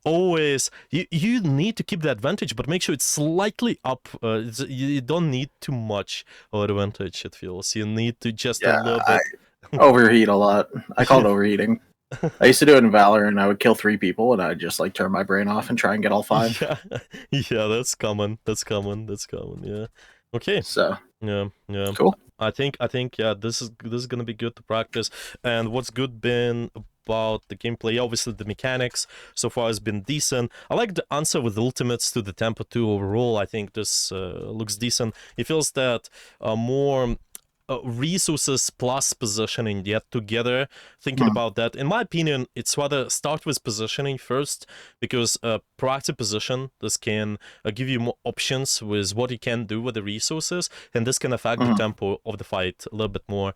always, you need to keep the advantage, but make sure it's slightly up. You don't need too much of advantage, it feels. You need to just a little bit. I overheat a lot. I call it overheating. I used to do it in Valorant. I would kill 3 people, and I'd just like turn my brain off and try and get all 5. Yeah, yeah, that's common. That's common. Yeah. Okay. So Yeah, yeah. cool. I think yeah, this is gonna be good to practice. And what's good been about the gameplay, obviously the mechanics so far has been decent. I like the answer with ultimates to the tempo 2 overall. I think this looks decent. It feels that more resources plus positioning yet together. Thinking about that, in my opinion, it's rather start with positioning first, because proactive position, this can give you more options with what you can do with the resources, and this can affect the tempo of the fight a little bit more.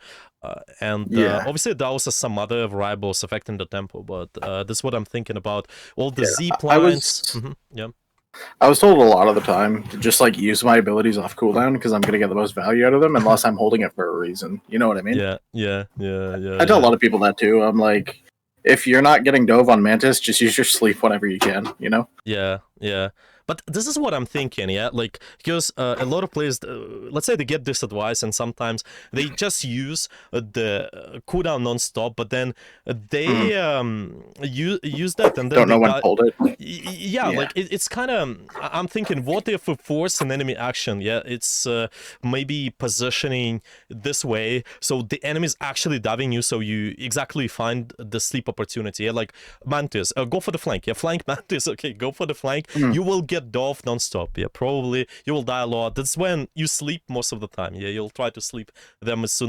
Obviously there are also some other variables affecting the tempo, but this is what I'm thinking about. All the zip lines. Yeah. I was told a lot of the time to just like use my abilities off cooldown because I'm gonna get the most value out of them unless I'm holding it for a reason. You know what I mean? Yeah. I tell a lot of people that too. I'm like, if you're not getting dove on Mantis, just use your sleep whenever you can, you know? Yeah. But this is what I'm thinking, yeah? Like, because a lot of players, let's say they get this advice, and sometimes they just use the cooldown non-stop, but then they use that, and then Don't know they when to hold it. Yeah, like, it's kind of, I'm thinking, what if we force an enemy action? Yeah, it's maybe positioning this way, so the enemy's actually diving you, so you exactly find the sleep opportunity. Yeah, like, Mantis, go for the flank. Yeah, flank Mantis, okay, go for the flank. You will get dove non-stop. Yeah, probably you will die a lot. That's when you sleep most of the time. Yeah, you'll try to sleep them as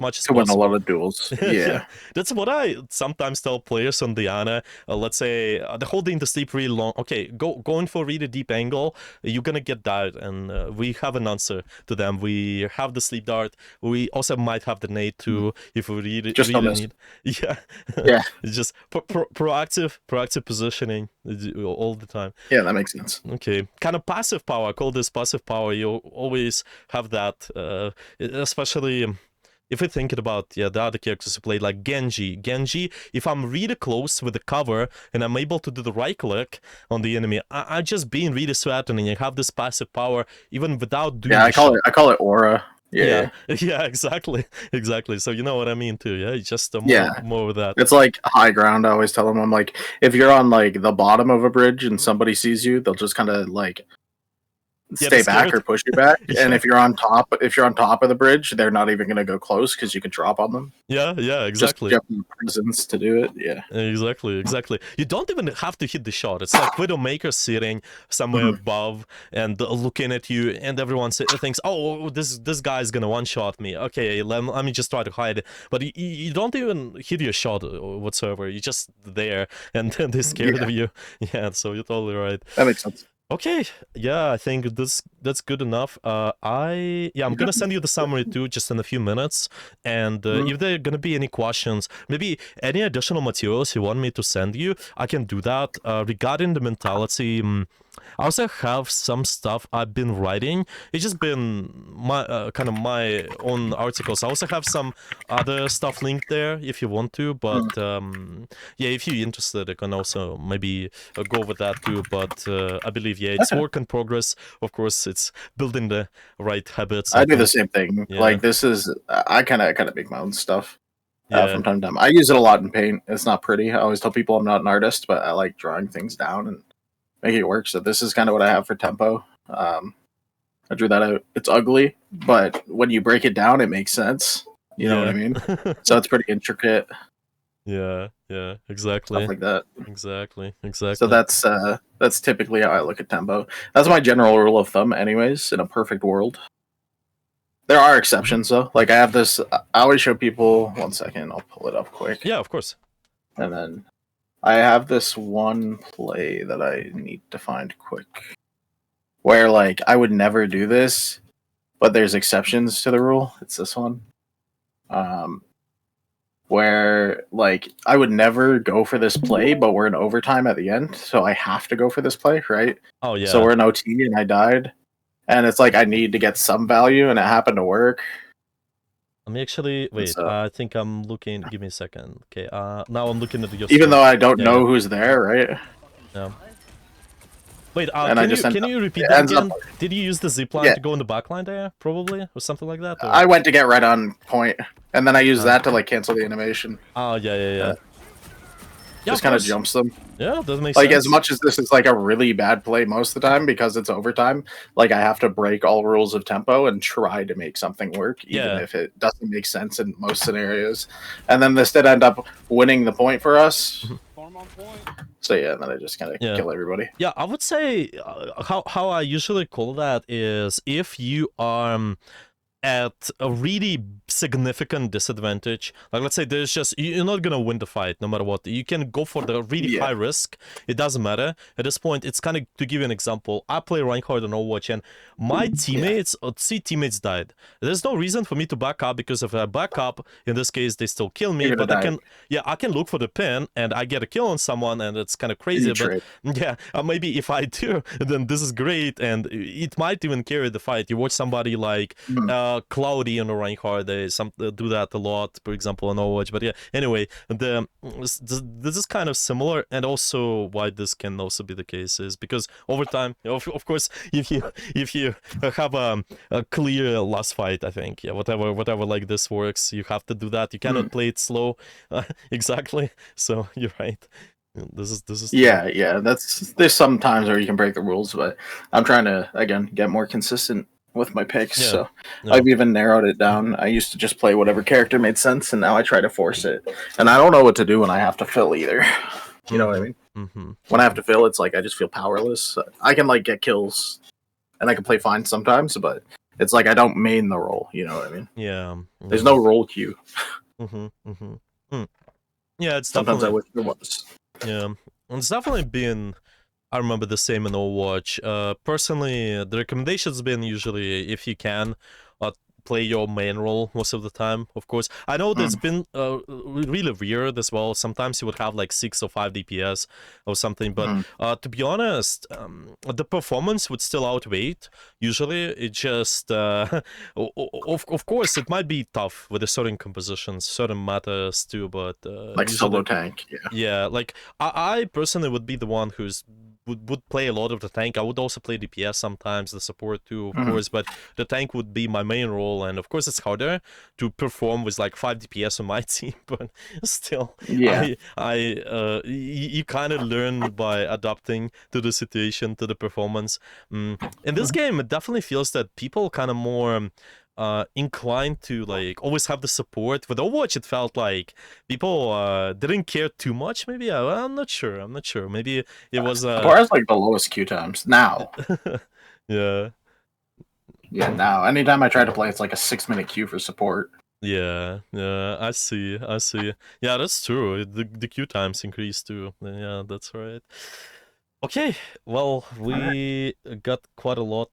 much as To win a possible. lot of duels. Yeah. That's what I sometimes tell players on Diana. Let's say they're holding the sleep really long. Okay, going for a really deep angle, you're gonna get died, and we have an answer to them. We have the sleep dart. We also might have the nade too, if we really need. Yeah, yeah. It's just proactive positioning all the time. Yeah, that makes sense. Okay, kind of passive power. I call this passive power. You always have that, especially if you're thinking about the other characters who play, like Genji. If I'm really close with the cover and I'm able to do the right click on the enemy, I just being really threatening and have this passive power even without doing. Yeah, I call it aura. Yeah, exactly. So you know what I mean too. Yeah, it's just more of that. It's like high ground. I always tell them, I'm like, if you're on like the bottom of a bridge and somebody sees you, they'll just kind of like stay back or push you back. And if you're on top of the bridge, they're not even going to go close because you can drop on them. Yeah, exactly. Just have presence to do it. Yeah, exactly. You don't even have to hit the shot. It's like Widowmaker sitting somewhere above and looking at you, and everyone thinks, oh, this guy's gonna one-shot me. Okay, let me just try to hide it. But you don't even hit your shot whatsoever. You're just there, and then they're scared of you. Yeah, so you're totally right. That makes sense. Okay, yeah, I think that's good enough. I'm gonna send you the summary too, just in a few minutes. And if there are gonna be any questions, maybe any additional materials you want me to send you, I can do that. Regarding the mentality, I also have some stuff I've been writing. It's just been my kind of my own articles. I also have some other stuff linked there if you want to. But if you're interested, I can also maybe go with that too. But I believe it's work in progress. Of course, it's building the right habits. I do the same thing. Yeah. Like this is I kind of make my own stuff. From time to time. I use it a lot in Paint. It's not pretty. I always tell people I'm not an artist, but I like drawing things down and make it work. So this is kind of what I have for tempo. I drew that out. It's ugly, but when you break it down, it makes sense. You know what I mean? So it's pretty intricate. Yeah, exactly. Stuff like that. Exactly. So that's typically how I look at tempo. That's my general rule of thumb, anyways. In a perfect world, there are exceptions though. Like I have this. I always show people. 1 second, I'll pull it up quick. Yeah, of course. And then I have this one play that I need to find quick, where like I would never do this, but there's exceptions to the rule. It's this one. Where like I would never go for this play, but we're in overtime at the end, so I have to go for this play, right? Oh yeah. So we're in OT and I died, and it's like I need to get some value, and it happened to work. Let me actually wait. I think I'm looking. Give me a second. Okay. Now I'm looking at your. Even though I don't know who's there, right? Yeah. Wait. Can you repeat that again? Did you use the zipline to go in the backline there, probably, or something like that? Or? I went to get right on point, and then I used that to like cancel the animation. Oh yeah. Yeah, just of kind of course. jumps them. Yeah, that makes Like, sense. as much as this is like a really bad play most of the time because it's overtime, like I have to break all rules of tempo and try to make something work, even Yeah. if it doesn't make sense in most scenarios. And then this did end up winning the point for us. Mhm. Farm on point. So yeah, then I just kind of Yeah. kill everybody. Yeah, I would say how I usually call that is if you are at a really significant disadvantage, like let's say there's just you're not gonna win the fight no matter what, you can go for the really Yeah. high risk. It doesn't matter at this point. It's kind of, to give you an example, I play Reinhardt on Overwatch and my teammates teammates died. There's no reason for me to back up, because if I back up, in this case they still kill me, You're but gonna I die. can, yeah, I can look for the pin and I get a kill on someone, and it's kind of And crazy. you But trade. yeah, maybe if I do, then this is great, and it might even carry the fight. You watch somebody like Mhm. Cloudy on the Reinhardt, they do that a lot, for example, on Overwatch. But yeah, anyway, this is kind of similar, and also why this can also be the case is because over time, of course, if you have a clear last fight, I think, yeah, whatever like this works, you have to do that. You cannot play it slow, exactly. So you're right. This is true. Yeah. There's some times where you can break the rules, but I'm trying to again get more consistent with my picks. Yeah. So Yeah. I've even narrowed it down. I used to just play whatever character made sense, and now I try to force it. And I don't know what to do when I have to fill either. You know what I mean? Mm-hmm. When I have to fill, it's like I just feel powerless. I can like get kills, and I can play fine sometimes, but it's like I don't main the role. You know what I mean? Yeah. There's no role queue. Yeah, it's Sometimes I definitely, wish there was. yeah, it's definitely been, I remember the same in Overwatch. Personally, the recommendation's been usually, if you can, play your main role most of the time, of course. I know there's been really weird as well. Sometimes you would have like 6 or 5 DPS or something, but to be honest, the performance would still outweigh it. Usually, it just, of course, it might be tough with a certain compositions, certain matters too, but Like usually, solo tank. Yeah. yeah, like I personally would be the one who's would play a lot of the tank. I would also play DPS sometimes, the support too, of course, but the tank would be my main role, and of course it's harder to perform with like 5 DPS on my team, but still, Yeah. you kind of learn by adapting to the situation, to the performance. In this game, it definitely feels that people kind of more inclined to like always have the support. With Overwatch, it felt like people didn't care too much. Maybe I'm not sure. Maybe it was Support has like the lowest queue times now. yeah. Yeah, now anytime I try to play, it's like a 6-minute queue for support. Yeah, I see. Yeah, that's true. The queue times increased too. Yeah, that's right. Okay, well, we got quite a lot